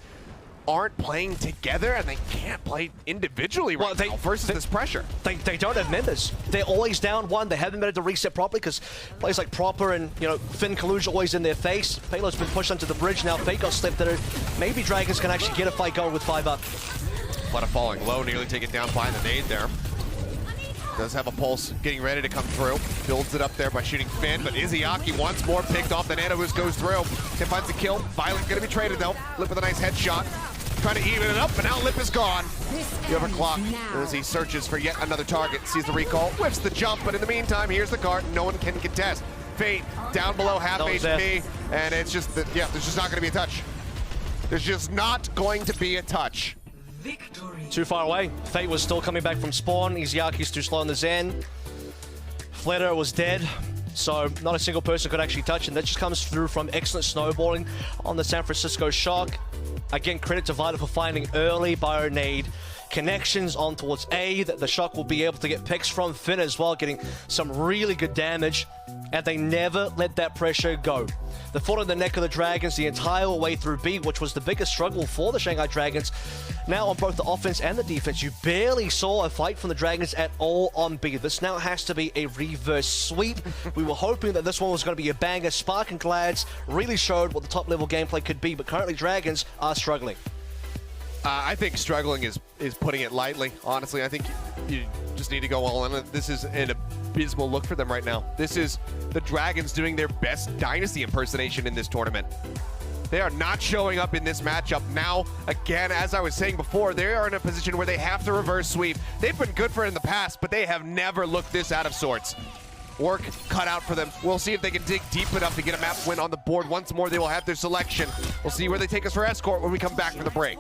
aren't playing together, and they can't play individually right now versus this pressure. They don't have members. They're always down one. They haven't been able to reset properly because players like Proper and, you know, Finn Kaluja always in their face. Payload's been pushed onto the bridge. Now Fate got slipped through. Maybe Dragons can actually get a fight going with 5 up. Flutter falling low, nearly taken down by the nade there. Does have a pulse getting ready to come through. Builds it up there by shooting Finn, but Izayaki once more picked off. The Nano Boost goes through. Can finds the kill. Violent gonna be traded though. Lip with a nice headshot. Trying to even it up, but now Lip is gone. The overclock as he searches for yet another target. Sees the recall, whips the jump, but in the meantime, here's the cart. No one can contest. Fate down below half HP, and it's just that, yeah, there's just not gonna be a touch. There's just not going to be a touch. Victory. Too far away. Fate was still coming back from spawn. Izayaki's too slow on the Zen. Flitter was dead, so not a single person could actually touch him. That just comes through from excellent snowballing on the San Francisco Shark. Again, credit to Vita for finding early bio nade connections on towards A, that the Shark will be able to get picks from Finn as well, getting some really good damage, and they never let that pressure go. They fought on the neck of the Dragons the entire way through B, which was the biggest struggle for the Shanghai Dragons. Now on both the offense and the defense, you barely saw a fight from the Dragons at all on B. This now has to be a reverse sweep. We were hoping that this one was going to be a banger. Spark and Glads really showed what the top level gameplay could be, but currently Dragons are struggling. I think struggling is putting it lightly. Honestly, I think you just need to go all in. This is an abysmal look for them right now. This is the Dragons doing their best Dynasty impersonation in this tournament. They are not showing up in this matchup. Now, again, as I was saying before, they are in a position where they have to reverse sweep. They've been good for it in the past, but they have never looked this out of sorts. Work cut out for them. We'll see if they can dig deep enough to get a map win on the board. Once more, they will have their selection. We'll see where they take us for Escort when we come back from the break.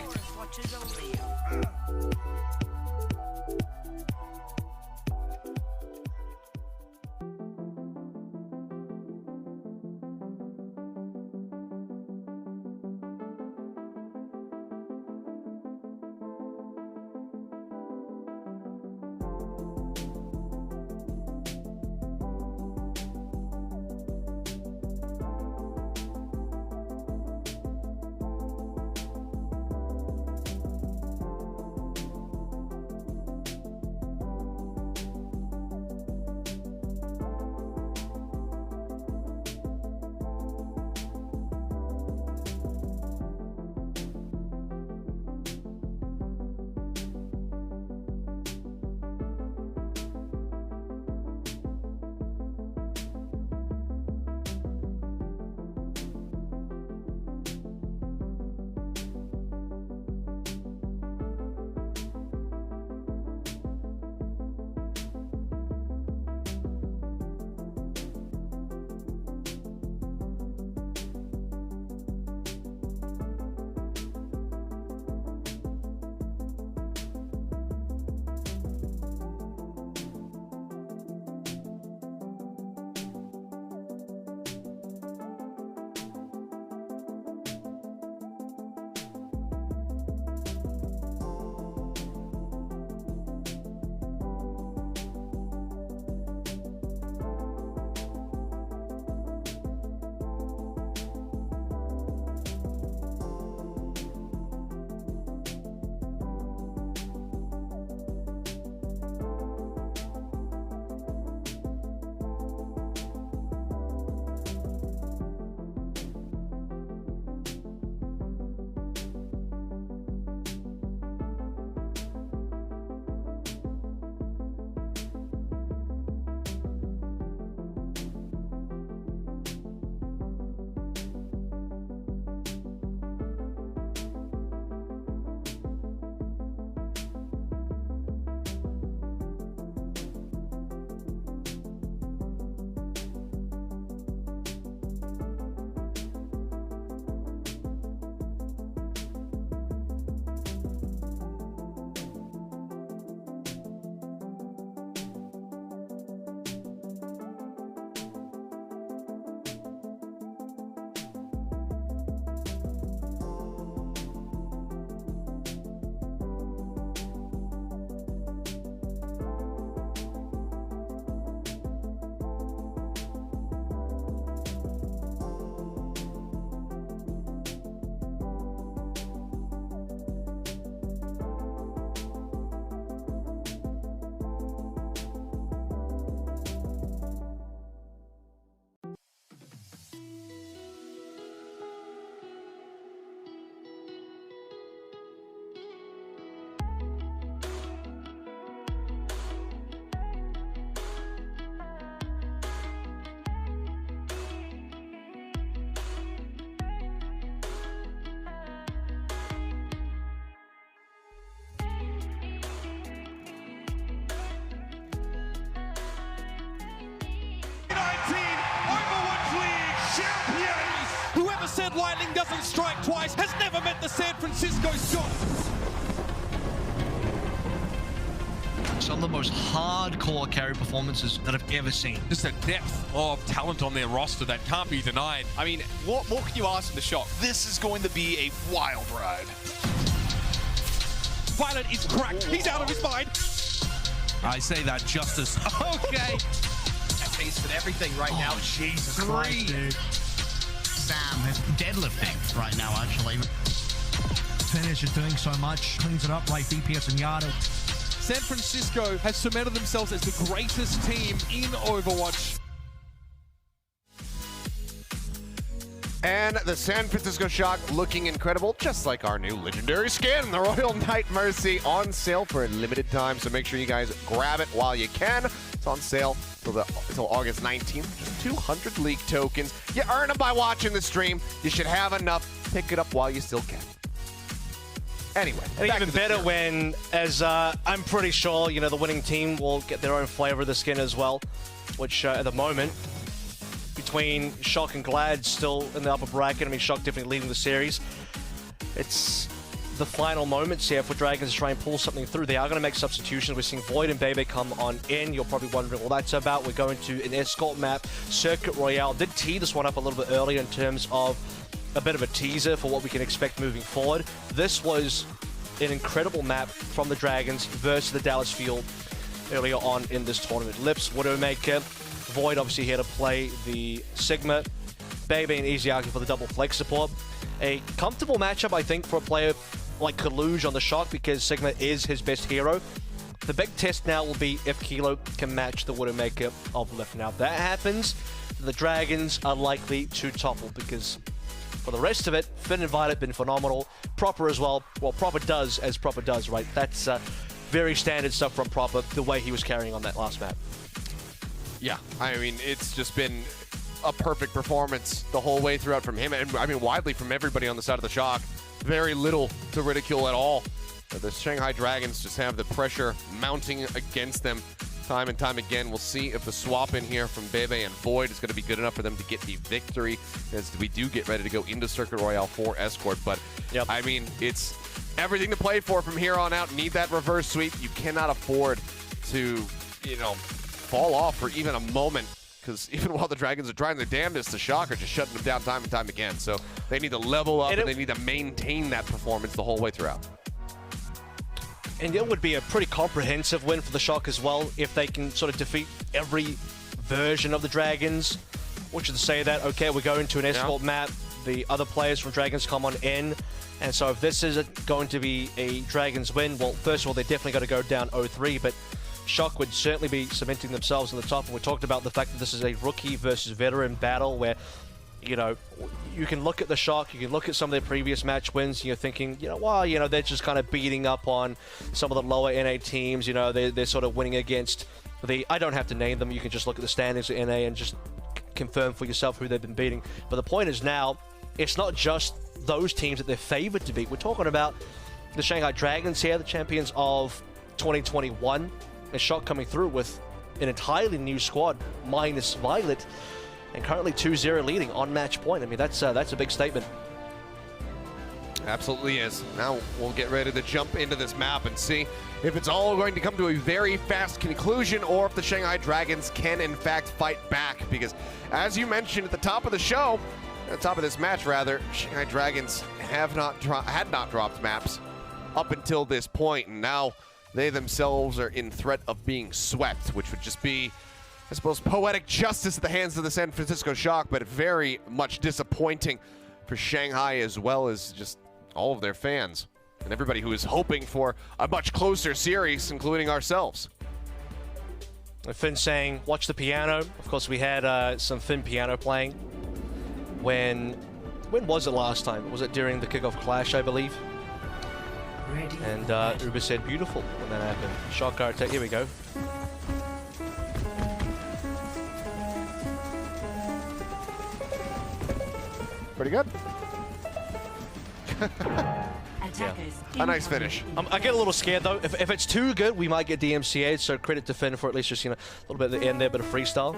strike twice has never met the San Francisco shot. Some of the most hardcore carry performances that I've ever seen. Just a depth of talent on their roster that can't be denied. I mean, what more can you ask in the Shock? This is going to be a wild ride. Violet is cracked. He's out of his mind. I say that justice. Okay. That tasted everything right now. Jesus Christ, dude. Sam is deadlifting right now, actually. Finish is doing so much. Cleans it up like DPS and Yada. San Francisco has cemented themselves as the greatest team in Overwatch. And the San Francisco Shock looking incredible, just like our new legendary skin, the Royal Knight Mercy, on sale for a limited time. So make sure you guys grab it while you can. It's on sale until August 19th. Just 200 League tokens. You earn them by watching the stream. You should have enough. Pick it up while you still can. Anyway, and even better when, as I'm pretty sure, you know, the winning team will get their own flavor of the skin as well, which at the moment, between Shock and Glad still in the upper bracket, I mean, Shock definitely leading the series. It's the final moments here for Dragons to try and pull something through. They are going to make substitutions. We're seeing Void and Bebe come on in. You're probably wondering what that's about. We're going to an escort map, Circuit Royale. Did tee this one up a little bit earlier in terms of a bit of a teaser for what we can expect moving forward. This was an incredible map from the Dragons versus the Dallas Field earlier on in this tournament. Lips, Widowmaker, Void obviously here to play the Sigma, Bebe and Easy for the double flex support. A comfortable matchup, I think, for a player like Kaluge on the Shock because Sigma is his best hero. The big test now will be if Kilo can match the Widowmaker of Lip. Now, if that happens, the Dragons are likely to topple because for the rest of it, Finn and Violet been phenomenal. Proper as well. Well, Proper does as Proper does, right? That's very standard stuff from Proper, the way he was carrying on that last map. Yeah, I mean, it's just been a perfect performance the whole way throughout from him, and I mean, widely from everybody on the side of the Shock. Very little to ridicule at all. The Shanghai Dragons just have the pressure mounting against them time and time again. We'll see if the swap in here from Bebe and Void is going to be good enough for them to get the victory as we do get ready to go into Circuit Royale for Escort. But, I mean, it's everything to play for from here on out. Need that reverse sweep. You cannot afford to, you know, fall off for even a moment because even while the Dragons are trying their damnedest, the Shock are just shutting them down time and time again. So they need to level up and they need to maintain that performance the whole way throughout. And it would be a pretty comprehensive win for the Shock as well if they can sort of defeat every version of the Dragons. Which is to say that, okay, we're going to an escort map, the other players from Dragons come on in, and so if this is going to be a Dragons win, well, first of all, they're definitely going to go down 0-3, but Shock would certainly be cementing themselves on the top, and we talked about the fact that this is a rookie versus veteran battle where, you know, you can look at the Shock, you can look at some of their previous match wins, and you're thinking, you know, well, you know, they're just kind of beating up on some of the lower NA teams, you know, they're sort of winning against the, I don't have to name them, you can just look at the standings of NA and just confirm for yourself who they've been beating. But the point is now, it's not just those teams that they're favored to beat. We're talking about the Shanghai Dragons here, the champions of 2021, and Shock coming through with an entirely new squad, minus Violet, and currently 2-0 leading on match point. I mean, that's a big statement. Absolutely is. Now we'll get ready to jump into this map and see if it's all going to come to a very fast conclusion or if the Shanghai Dragons can in fact fight back. Because as you mentioned at the top of the show, at the top of this match rather, Shanghai Dragons had not dropped maps up until this point, and now they themselves are in threat of being swept, which would just be, I suppose, poetic justice at the hands of the San Francisco Shock, but very much disappointing for Shanghai as well as just all of their fans and everybody who is hoping for a much closer series, including ourselves. Finn saying, watch the piano. Of course, we had some Finn piano playing. When was it last time? Was it during the kickoff clash, I believe? Ready. And Uber said beautiful when that happened. Shock Artec, here we go. Pretty good. Attackers. A nice finish. I get a little scared though. If it's too good, we might get DMCA'd, so credit to Finn for at least just, you know, a little bit at the end there, bit of freestyle.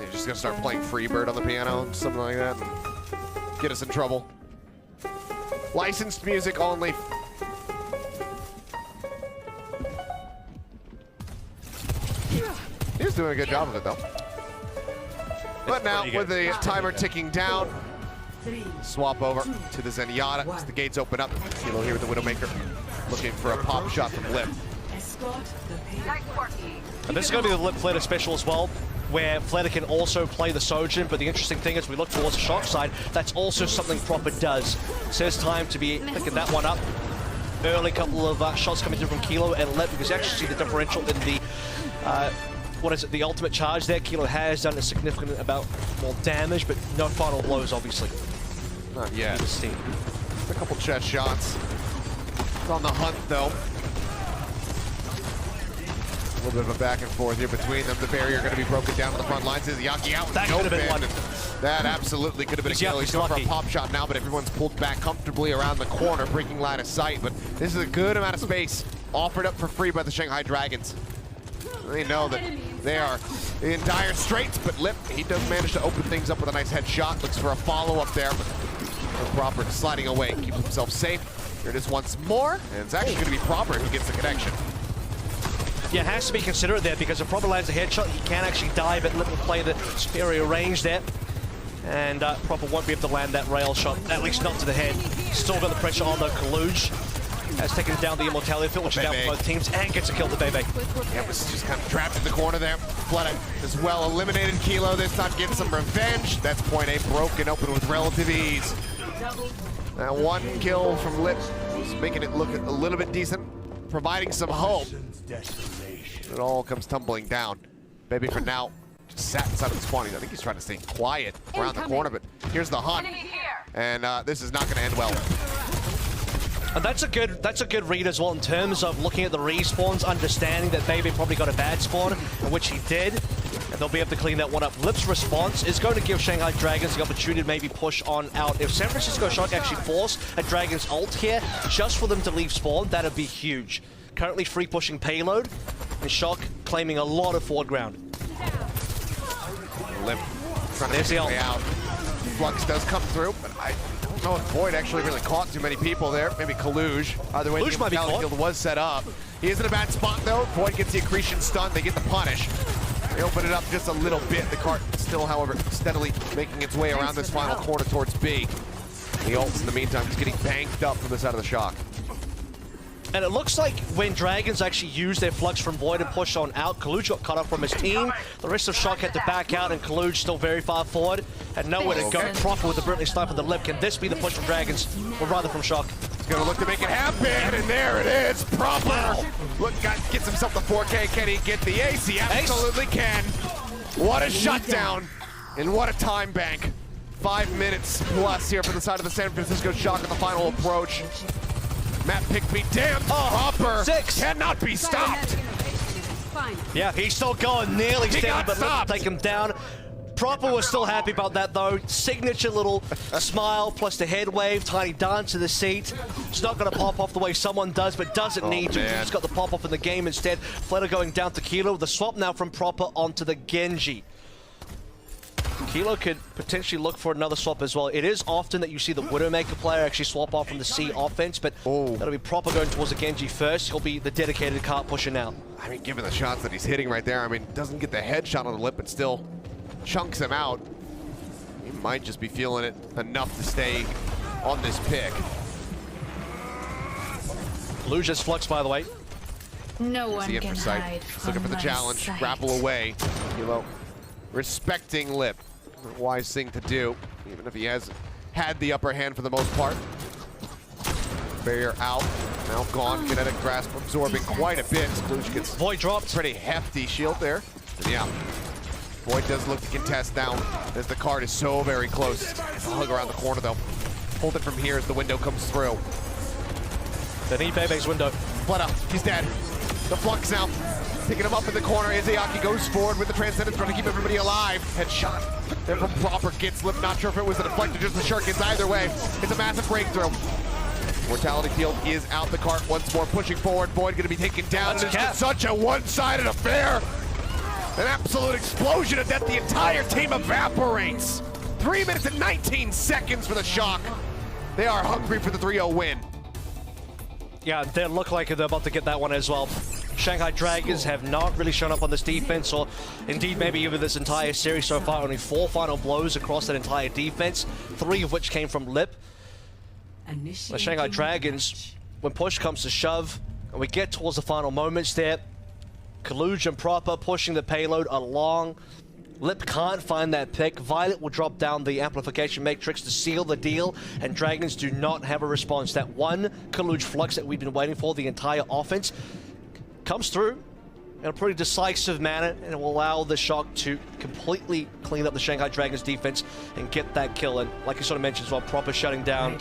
You're just gonna start playing Freebird on the piano, something like that, and get us in trouble. Licensed music only. He's doing a good job of it, though. But now, with the timer ticking down, swap over to the Zenyatta as the gates open up. Kilo here with the Widowmaker, looking for a pop shot from Lip. And this is going to be the Lip Flatter special as well, where Flatter can also play the Sojin, but the interesting thing is we look towards the Shock side, that's also something Proper does. So it's time to be picking that one up. Early couple of shots coming through from Kilo and Lip, because you actually see the differential in the the ultimate charge there. Kilo has done a significant amount more damage, but no final blows, obviously. Not yet. A couple chest shots. It's on the hunt, though. A little bit of a back and forth here between them. The barrier going to be broken down on the front lines. Is Yaki out? That could have been one. That absolutely could have been a kill. He's going for a pop shot now, but everyone's pulled back comfortably around the corner, breaking line of sight. But this is a good amount of space offered up for free by the Shanghai Dragons. They know that they are in dire straits, but Lip, he does manage to open things up with a nice headshot. Looks for a follow-up there, but Proper sliding away, keeps himself safe. Here it is once more, and it's actually going to be Proper who gets the connection. Yeah, it has to be considerate there, because if Proper lands a headshot, he can actually die, but Lip will play the superior range there. And Proper won't be able to land that rail shot, at least not to the head. Still got the pressure on the Kaluj. Has taken down the immortality field, which is down for both teams, and gets a kill to Bebe. Yeah, was just kind of trapped in the corner there. Flood as well eliminated Kilo this time, getting some revenge. That's point A broken open with relative ease. Now one kill from Lip, making it look a little bit decent, providing some hope. It all comes tumbling down. Bebe for now just sat inside of the spawn. I think he's trying to stay quiet around the corner, but here's the hunt. And this is not going to end well. And that's a good read as well in terms of looking at the respawns, understanding that Bebe probably got a bad spawn, which he did, and they'll be able to clean that one up. Lip's response is going to give Shanghai Dragons the opportunity to maybe push on out. If San Francisco Shock actually force a Dragon's ult here, just for them to leave spawn, that'd be huge. Currently free pushing payload, and Shock claiming a lot of forward ground. Lip trying to make his way out. Flux does come through, but I don't know if Void actually really caught too many people there. Maybe Kaluj. Either way, the field was set up. He is in a bad spot though. Void gets the accretion stun. They get the punish. They open it up just a little bit. The cart still, however, steadily making its way around this final corner towards B. The ults in the meantime just getting banked up from the side of the Shock. And it looks like when Dragons actually use their Flux from Void and push on out, Kaluj got cut off from his team. The rest of Shock had to back out, and Kaluj still very far forward. Had nowhere to go. Proper with the brilliantly sniper the Lip. Can this be the push from Dragons, or rather from Shock? He's gonna look to make it happen, and there it is. Proper. Look, gets himself the 4K. Can he get the ace? He absolutely can. What a shutdown, and what a time bank. 5 minutes plus here for the side of the San Francisco Shock in the final approach. Matt Pickby, damn, Proper 6 cannot be stopped. Yeah, he's still going, nearly standing, but let's take him down. Proper was still happy about that though. Signature little smile plus the head wave, tiny dance to the seat. It's not going to pop off the way someone does, but doesn't need to. He's got the pop off in the game instead. Flatter going down to Kilo. The swap now from Proper onto the Genji. Kilo could potentially look for another swap as well. It is often that you see the Widowmaker player actually swap off from the C offense, but that'll be Proper going towards the Genji first. He'll be the dedicated cart pusher now. I mean, given the shots that he's hitting right there, I mean, doesn't get the headshot on the Lip, but still chunks him out. He might just be feeling it enough to stay on this pick. Luja's Flux, by the way. No one can hide. He's looking for the challenge. Grapple away. Kilo respecting Lip. A wise thing to do, even if he has had the upper hand for the most part. Barrier out. Now gone. Kinetic grasp absorbing quite a bit. Kaluj gets Void dropped. Pretty hefty shield there. And yeah. Void does look to contest down as the card is so very close. It's a hug around the corner though. Hold it from here as the window comes through. The knee Bebe's window. Fleta, he's dead. The Flux now. Picking him up in the corner. Izayaki goes forward with the Transcendence trying to keep everybody alive. Headshot. There from Proper gets Lip. Not sure if it was a deflector, just the Shurikens. Either way, it's a massive breakthrough. Mortality field is out the cart once more, pushing forward. Void going to be taken down. It's just such a one-sided affair. An absolute explosion of death. The entire team evaporates. 3 minutes and 19 seconds for the Shock. They are hungry for the 3-0 win. Yeah, they look like they're about to get that one as well. Shanghai Dragons have not really shown up on this defense, or indeed maybe even this entire series so far. Only 4 final blows across that entire defense, 3 of which came from Lip. The Shanghai Dragons, when push comes to shove, and we get towards the final moments there, Kaluj and Proper pushing the payload along. Lip can't find that pick. Violet will drop down the amplification matrix to seal the deal, and Dragons do not have a response. That one Kaluj flux that we've been waiting for the entire offense comes through in a pretty decisive manner, and it will allow the Shock to completely clean up the Shanghai Dragons defense and get that kill. And like you sort of mentioned as well, Proper shutting down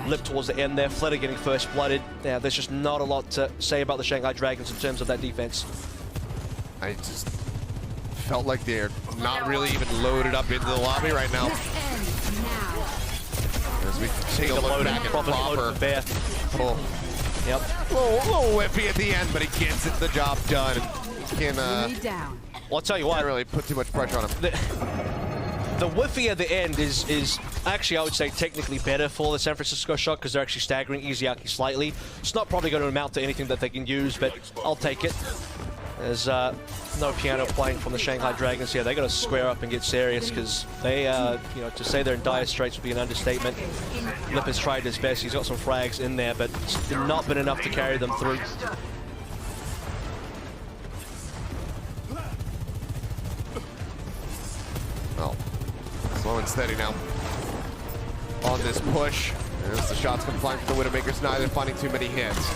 Lip towards the end there, Flitter getting first blooded. Yeah, there's just not a lot to say about the Shanghai Dragons in terms of that defense. I just felt like they're not really even loaded up into the lobby right now. As we take a look back at Proper. Oh. Yep. Little whippy at the end, but he gets it, the job done. He can, well, I'll tell you what. Can't really put too much pressure on him. The whiffy at the end is actually, I would say, technically better for the San Francisco Shock because they're actually staggering Izayaki slightly. It's not probably going to amount to anything that they can use, but I'll take it. There's no piano playing from the Shanghai Dragons here. They got to square up and get serious because they, you know, to say they're in dire straits would be an understatement. Lip has tried his best. He's got some frags in there, but it's not been enough to carry them through. Well, slow and steady now on this push. As the shots come flying from the Widowmakers, neither finding too many hits.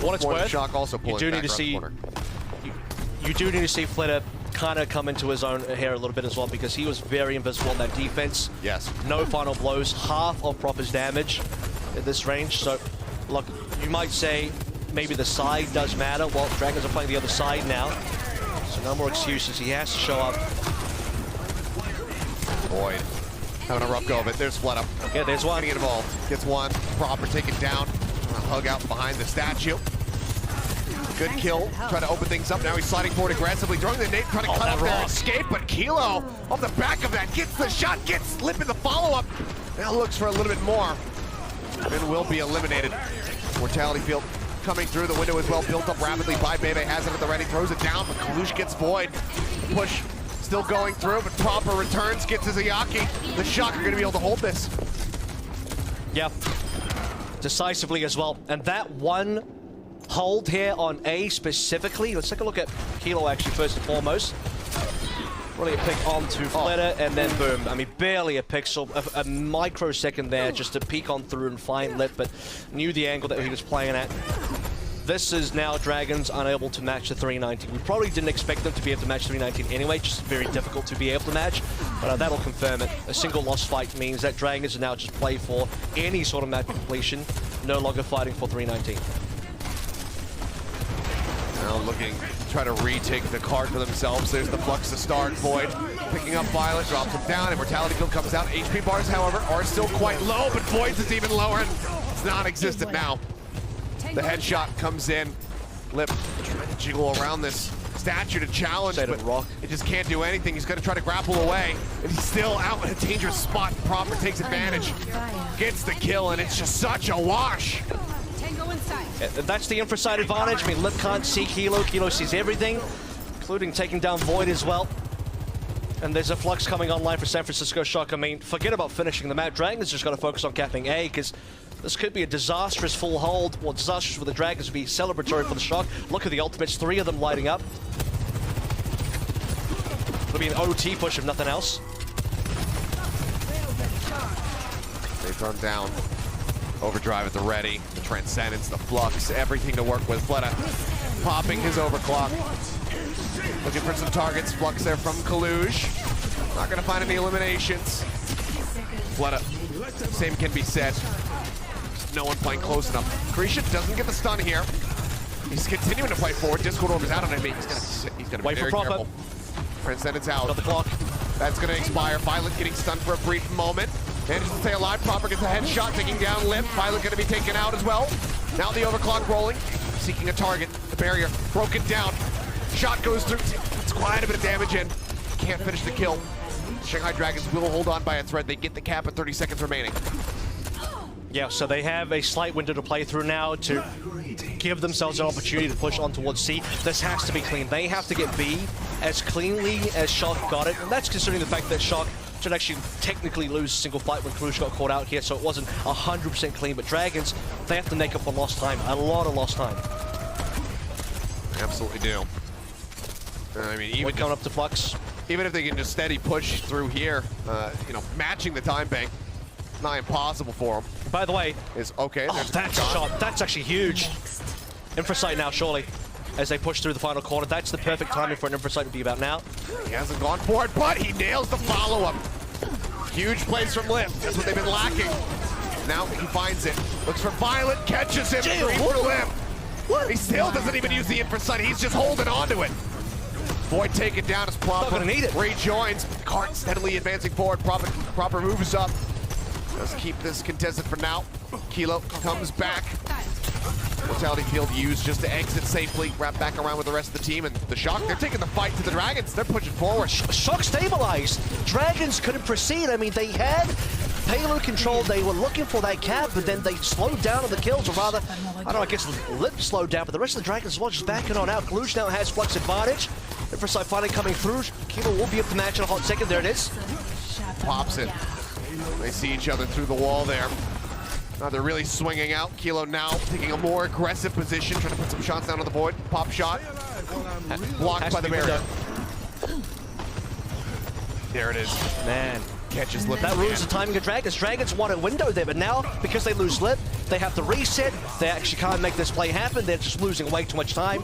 What it's worth, Shock also you do need to see you do need to see Flitter kind of come into his own here a little bit as well, because he was very invisible in that defense. Yes. No final blows, half of Proper's damage at this range. So, look, you might say maybe the side does matter. Well, Dragons are playing the other side now, so no more excuses. He has to show up. Boyd having a rough go of it. There's Flitter. Yeah, there's one. Getting involved. Gets one. Proper taken down. Hug out behind the statue. Good kill. Trying to open things up. Now he's sliding forward aggressively, throwing the nade, trying to cut off their escape. But Kilo, off the back of that, gets the shot, gets Lip in the follow-up. Now looks for a little bit more. And will be eliminated. Mortality field coming through the window as well. Built up rapidly by Bebe. Has it at the ready, throws it down, but Kalush gets Void. Push still going through, but Proper returns, gets Izayaki. The Shock are going to be able to hold this. Yeah. Decisively as well. And that one hold here on A specifically, let's take a look at Kilo actually first and foremost. Really a pick onto Flitter, and then boom. I mean, barely a pixel, a microsecond there just to peek on through and find Lip, but knew the angle that he was playing at. This is now Dragons unable to match the 319. We probably didn't expect them to be able to match 319 anyway, just very difficult to be able to match, but that'll confirm it. A single lost fight means that Dragons are now just play for any sort of map completion, no longer fighting for 319. Now looking to try to retake the card for themselves. There's the flux to start. Void picking up Violet, drops him down. Immortality field comes out. HP bars, however, are still quite low, but Void's is even lower, and it's non-existent now. The headshot comes in. Lip trying to jiggle around this statue to challenge, but it just can't do anything. He's going to try to grapple away, and he's still out in a dangerous spot. Proper takes advantage, gets the kill, and it's just such a wash. That's the infraside advantage. I mean, Lip can't see Kilo. Kilo sees everything, including taking down Void as well. And there's a flux coming online for San Francisco Shock. I mean, forget about finishing the map. Dragons just got to focus on capping A, because this could be a disastrous full hold. Well, disastrous for the Dragons would be celebratory for the Shock. Look at the ultimates, 3 of them lighting up. It'll be an OT push if nothing else. They've run down. Overdrive at the ready. The Transcendence, the Flux, everything to work with. Fleta popping his overclock. Looking for some targets. Flux there from Kaluj. Not going to find any eliminations. Fleta, same can be said. No one playing close enough. Krisha doesn't get the stun here. He's continuing to play forward. Discord Orb is out on him. He's gonna be very careful. Transcendence out. Got the clock. That's gonna expire. Violet getting stunned for a brief moment. Manages to stay alive. Proper gets a headshot, taking down Lip. Violet gonna be taken out as well. Now the overclock rolling, seeking a target. The barrier broken down. Shot goes through. It's quite a bit of damage in. Can't finish the kill. Shanghai Dragons will hold on by a thread. They get the cap at 30 seconds remaining. Yeah, so they have a slight window to play through now to give themselves an opportunity to push on towards C. This has to be clean. They have to get B as cleanly as Shock got it. And that's considering the fact that Shock should actually technically lose a single fight when Cruz got caught out here, so it wasn't 100% clean. But Dragons, they have to make up for lost time. A lot of lost time. Absolutely do. I mean, even coming up to Flux. Even if they can just steady push through here, you know, matching the time bank, not impossible for them. By the way, is okay. Oh, that's a shot. That's actually huge. Infrasight now, surely, as they push through the final corner. That's the perfect timing for an Infrasight to be about now. He hasn't gone for it, but he nails the follow-up. Huge plays from Limp. That's what they've been lacking. Now he finds it. Looks for Violet, catches him. 3 for Limp. He still doesn't even use the Infrasight. He's just holding on to it. Void taken down as Proper rejoins. Cart steadily advancing forward. Proper moves up. Let's keep this contested for now. Kilo comes back. Mortality field used just to exit safely. Wrap back around with the rest of the team. And the Shock, they're taking the fight to the Dragons. They're pushing forward. Shock stabilized. Dragons couldn't proceed. I mean, they had payload control. They were looking for that cap, but then they slowed down on the kills, or rather, I don't know, I guess Lip slowed down, but the rest of the Dragons as well just backing on out. Gluge now has Flux advantage. Infrasight finally coming through. Kilo will be up the match in a hot second. There it is. Pops it. They see each other through the wall there. Now they're really swinging out. Kilo now taking a more aggressive position, trying to put some shots down on the board. Pop shot. Blocked by the barrier. There it is. Man. Catches Lip. That ruins the timing of Dragons. Dragons want a window there, but now, because they lose Lip, they have to reset. They actually can't make this play happen. They're just losing way too much time.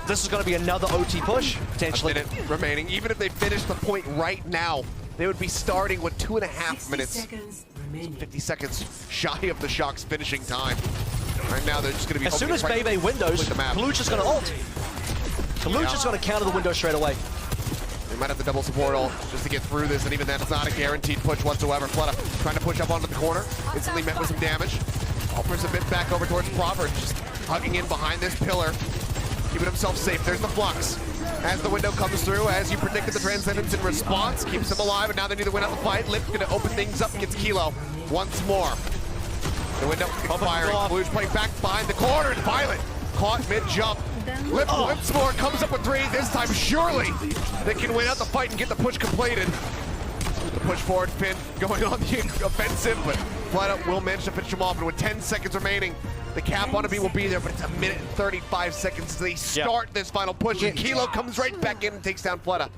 This is going to be another OT push, potentially. A minute remaining. Even if they finish the point right now, they would be starting with 2.5 minutes. 50 seconds shy of the Shock's finishing time. Right now, they're just going to be as soon as Bebe windows, Gluge is going to ult. Gluge is going to counter the window straight away. They might have to double support ult just to get through this, and even that's not a guaranteed push whatsoever. Flutta trying to push up onto the corner, instantly met with some damage. Offers a bit back over towards Proper, just hugging in behind this pillar, keeping himself safe. There's the Flux. As the window comes through, as you predicted, the Transcendence in response keeps him alive, and now they need to win out the fight. Lip's going to open things up against Kilo once more. The window expiring. Blue's playing back behind the corner, and Violet caught mid-jump. Lipsmore comes up with 3. This time, surely they can win out the fight and get the push completed. The push forward pin going on the offensive, but Flutta will manage to finish him off, and with 10 seconds remaining, the cap on a B will be there, but it's 1 minute and 35 seconds as they start this final push, and Kilo comes right back in and takes down Flutta.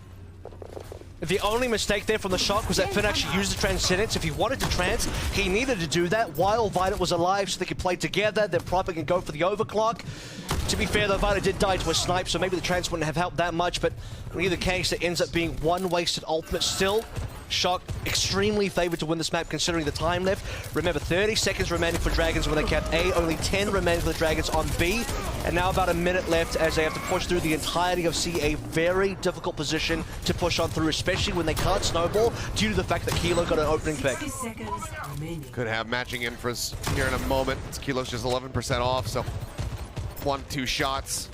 The only mistake there from the Shock was that Finn actually used the Transcendence. If he wanted to trans, he needed to do that while Violet was alive so they could play together. Then Proper can go for the overclock. To be fair, though, Violet did die to a snipe, so maybe the trans wouldn't have helped that much, but in either case, it ends up being one wasted ultimate still. Shock extremely favored to win this map considering the time left. Remember, 30 seconds remaining for Dragons when they capped A, only 10 remaining for the Dragons on B, and now about a minute left as they have to push through the entirety of C, a very difficult position to push on through, especially when they can't snowball due to the fact that Kilo got an opening pick. Could have matching infras here in a moment. Kilo's just 11% off, so 1-2 shots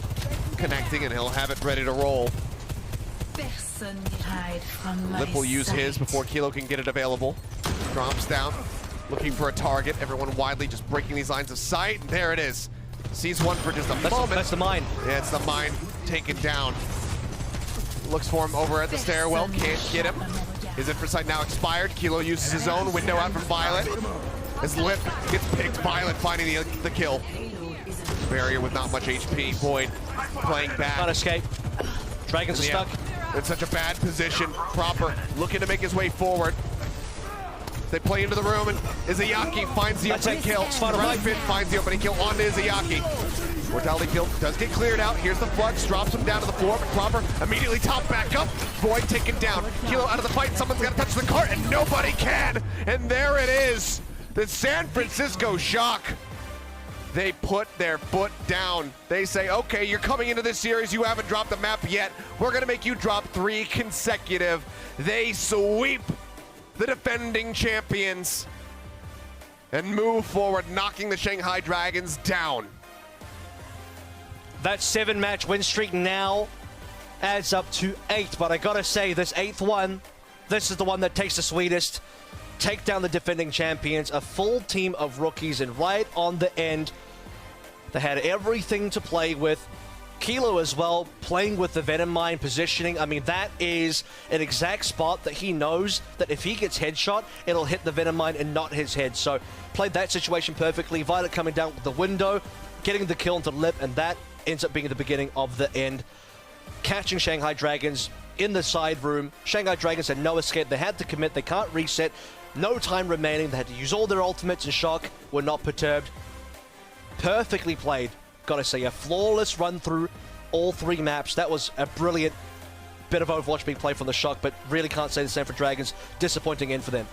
connecting and he'll have it ready to roll. Lip will use his before Kilo can get it available. Drops down, looking for a target. Everyone widely just breaking these lines of sight. There it is. Sees one for just a moment. That's the mine. Yeah, it's the mine taken down. Looks for him over at the stairwell. Can't get him. His infrasight now expired. Kilo uses his own window out from Violet. As Lip gets picked, Violet finding the kill. Barrier with not much HP. Void playing back. Can't escape. Dragons are stuck. In such a bad position. Proper looking to make his way forward. They play into the room, and Izayaki finds the opening kill. Finn finds the opening kill onto Izayaki. Mortality field does get cleared out. Here's the Flux, drops him down to the floor, but Proper immediately top back up. Void taken down. Kilo out of the fight. Someone's got to touch the cart, and nobody can. And there it is. The San Francisco Shock. They put their foot down. They say, okay, you're coming into this series. You haven't dropped the map yet. We're going to make you drop 3 consecutive. They sweep the defending champions and move forward, knocking the Shanghai Dragons down. That 7-match win streak now adds up to 8, but I gotta say, this 8th one this is the one that takes the sweetest. Take down the defending champions, a full team of rookies, and right on the end, they had everything to play with. Kilo as well, playing with the Venom Mine positioning. I mean, that is an exact spot that he knows that if he gets headshot, it'll hit the Venom Mine and not his head. So, played that situation perfectly. Violet coming down with the window, getting the kill into Lip, and that ends up being the beginning of the end. Catching Shanghai Dragons in the side room. Shanghai Dragons had no escape. They had to commit. They can't reset. No time remaining. They had to use all their ultimates, and Shock were not perturbed. Perfectly played. Gotta say, a flawless run through all 3 maps. That was a brilliant bit of Overwatch being played from the Shock, but really can't say the same for Dragons. Disappointing end for them.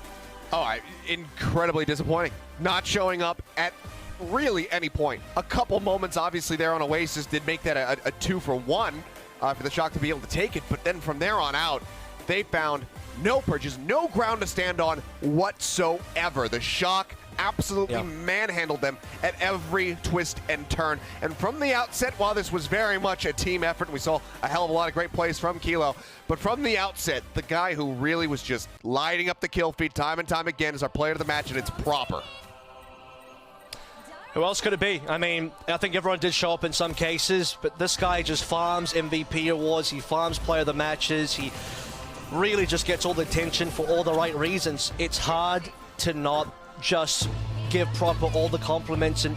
Oh, incredibly disappointing. Not showing up at really any point. A couple moments, obviously, there on Oasis did make that a 2-for-1 for the Shock to be able to take it, but then from there on out, they found no purchase, no ground to stand on whatsoever. The Shock absolutely manhandled them at every twist and turn. And from the outset, while this was very much a team effort, we saw a hell of a lot of great plays from Kilo, but from the outset, the guy who really was just lighting up the kill feed time and time again is our player of the match, and it's Proper. Who else could it be? I mean, I think everyone did show up in some cases, but this guy just farms MVP awards, he farms player of the matches, he really just gets all the attention for all the right reasons. It's hard to not just give Proper all the compliments. And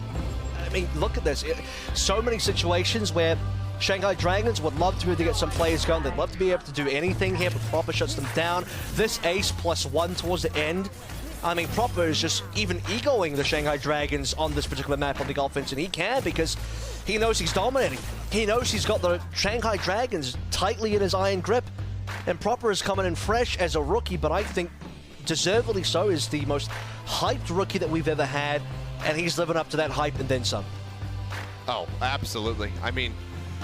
I mean, look at this. So many situations where Shanghai Dragons would love to be able to get some players going. They'd love to be able to do anything here, but Proper shuts them down. This ace +1 towards the end. I mean, Proper is just even egoing the Shanghai Dragons on this particular map on the offense, and he can because he knows he's dominating. He knows he's got the Shanghai Dragons tightly in his iron grip, and Proper is coming in fresh as a rookie, but I think deservedly so, is the most hyped rookie that we've ever had, and he's living up to that hype and then some. Oh, absolutely. I mean,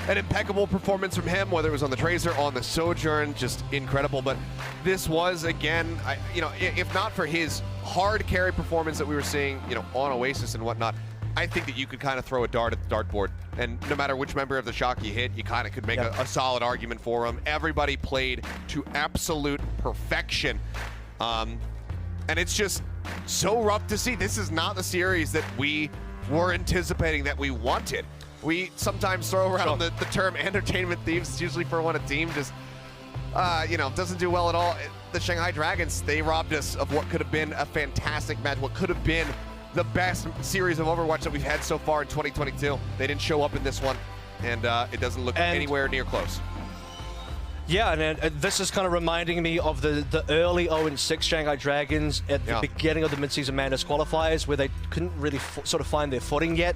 an impeccable performance from him, whether it was on the Tracer, on the Sojourn, just incredible. But this was, again, if not for his hard carry performance that we were seeing, on Oasis and whatnot, I think that you could kind of throw a dart at the dartboard. And no matter which member of the Shock you hit, you kind of could make a solid argument for him. Everybody played to absolute perfection. And it's just so rough to see. This is not the series that we were anticipating, that we wanted. We sometimes throw around the term entertainment thieves. It's usually for when a team just, doesn't do well at all. The Shanghai Dragons, they robbed us of what could have been a fantastic match, what could have been the best series of Overwatch that we've had so far in 2022. They didn't show up in this one, and it doesn't look anywhere near close. Yeah, and this is kind of reminding me of the early 0-6 Shanghai Dragons at the beginning of the Midseason Madness qualifiers, where they couldn't really sort of find their footing yet.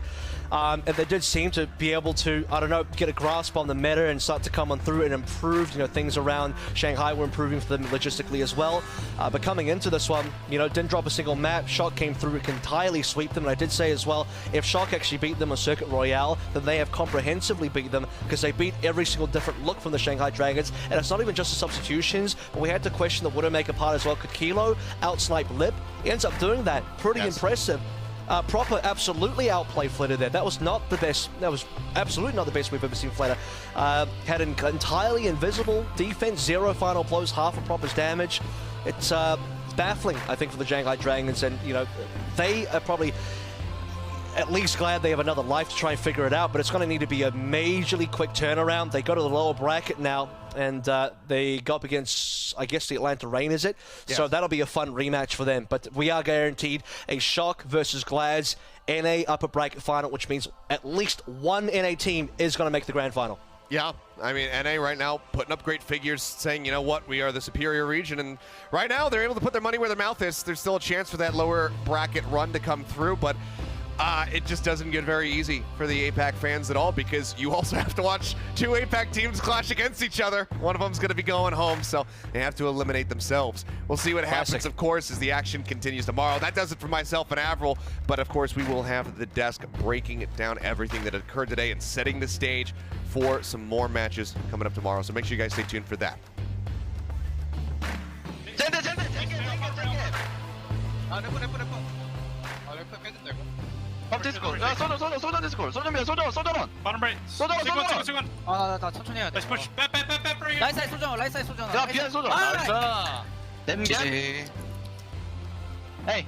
And they did seem to be able to, I don't know, get a grasp on the meta and start to come on through and improve. Things around Shanghai were improving for them logistically as well. But coming into this one, didn't drop a single map. Shock came through, it can entirely sweep them. And I did say as well, if Shock actually beat them on Circuit Royale, then they have comprehensively beat them, because they beat every single different look from the Shanghai Dragons. And it's not even just the substitutions, but we had to question the Widowmaker part as well. Could Kilo outsnipe Lip? He ends up doing that. Pretty impressive. Proper absolutely outplayed Flitter there. That was not the best. That was absolutely not the best we've ever seen Flitter. Had an entirely invisible defense, 0 final blows, half of Proper's damage. It's baffling, I think, for the Shanghai Dragons, and they are probably at least glad they have another life to try and figure it out, but it's going to need to be a majorly quick turnaround. They go to the lower bracket now, and they go up against, I guess, the Atlanta Reign, is it? Yes. So that'll be a fun rematch for them. But we are guaranteed a Shock versus Glads NA upper bracket final, which means at least one NA team is going to make the grand final. Yeah, I mean, NA right now putting up great figures, saying, you know what, we are the superior region, and right now they're able to put their money where their mouth is. There's still a chance for that lower bracket run to come through, but it just doesn't get very easy for the APAC fans at all, because you also have to watch 2 APAC teams clash against each other. One of them's going to be going home, so they have to eliminate themselves. We'll see what happens, of course, as the action continues tomorrow. That does it for myself and Avril, but of course we will have the desk breaking down everything that occurred today and setting the stage for some more matches coming up tomorrow, so make sure you guys stay tuned for that. 디스콜. 야, 소전 디스콜. 소전이야, 소전. Bottom right. 소전. 나 천천히 해야 돼. Let's push. Back. 라이트 사이드 소전. 야, 비하인 소전. 나이스. Them gun? Hey.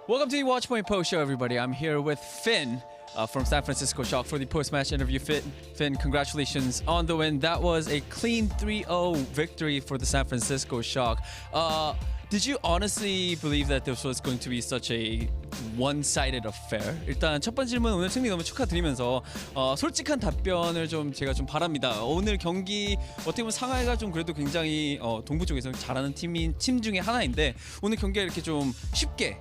Welcome to the Watchpoint Post Show, everybody. I'm here with Finn from San Francisco Shock for the post-match interview. Finn, congratulations on the win. That was a clean 3-0 victory for the San Francisco Shock. Did you honestly believe that this was going to be such a one-sided affair? 일단 첫 번째 질문, 오늘 승리 너무 축하드리면서 솔직한 답변을 제가 좀 바랍니다. 오늘 경기 어떻게 보면 상하이가 좀 그래도 굉장히 동부 쪽에서 잘하는 팀 중에 하나인데 오늘 경기가 이렇게 좀 쉽게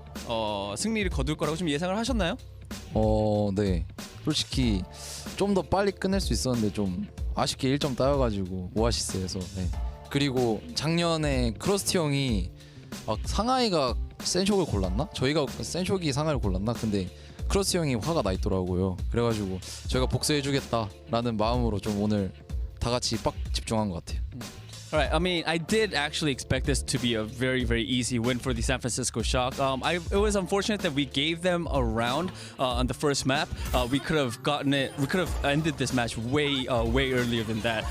승리를 거둘 거라고 좀 예상을 하셨나요? 네. 솔직히 좀 더 빨리 끝낼 수 있었는데 좀 아쉽게 1점 따여가지고 오아시스에서. 네. 그리고 작년에 크러스티 형이 상하이가 센쇼를 골랐나? 저희가 센쇼기 상하이를 골랐나? 근데 크러스티 형이 화가 나 있더라고요. 그래가지고 저희가 복수해주겠다라는 마음으로 좀 오늘 다 같이 빡 집중한 것 같아요. All right. I mean, I did actually expect this to be a very, very easy win for the San Francisco Shock. It was unfortunate that we gave them a round on the first map. We could have gotten it. We could have ended this match way earlier than that.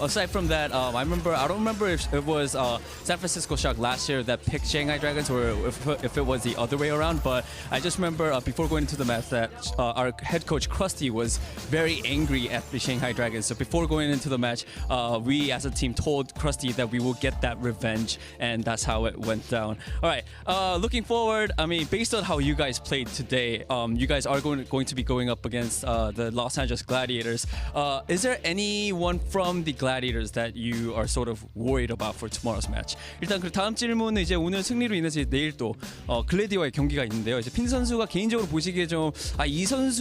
Aside from that, I don't remember if it was San Francisco Shock last year that picked Shanghai Dragons, or if it was the other way around. But I just remember before going into the match that our head coach Krusty was very angry at the Shanghai Dragons. So before going into the match, we as a team told Krusty that we will get that revenge, and that's how it went down. All right, looking forward, I mean, based on how you guys played today, you guys are going to be going up against the Los Angeles Gladiators. Is there anyone from the Gladiators that you are sort of worried about for tomorrow's match? 일단 그 다음 질문은 이제 오늘 승리로 인해서 내일 또 글래디와의 경기가 있는데요. 이제 핀 선수가 개인적으로 보시기에 좀 이 선수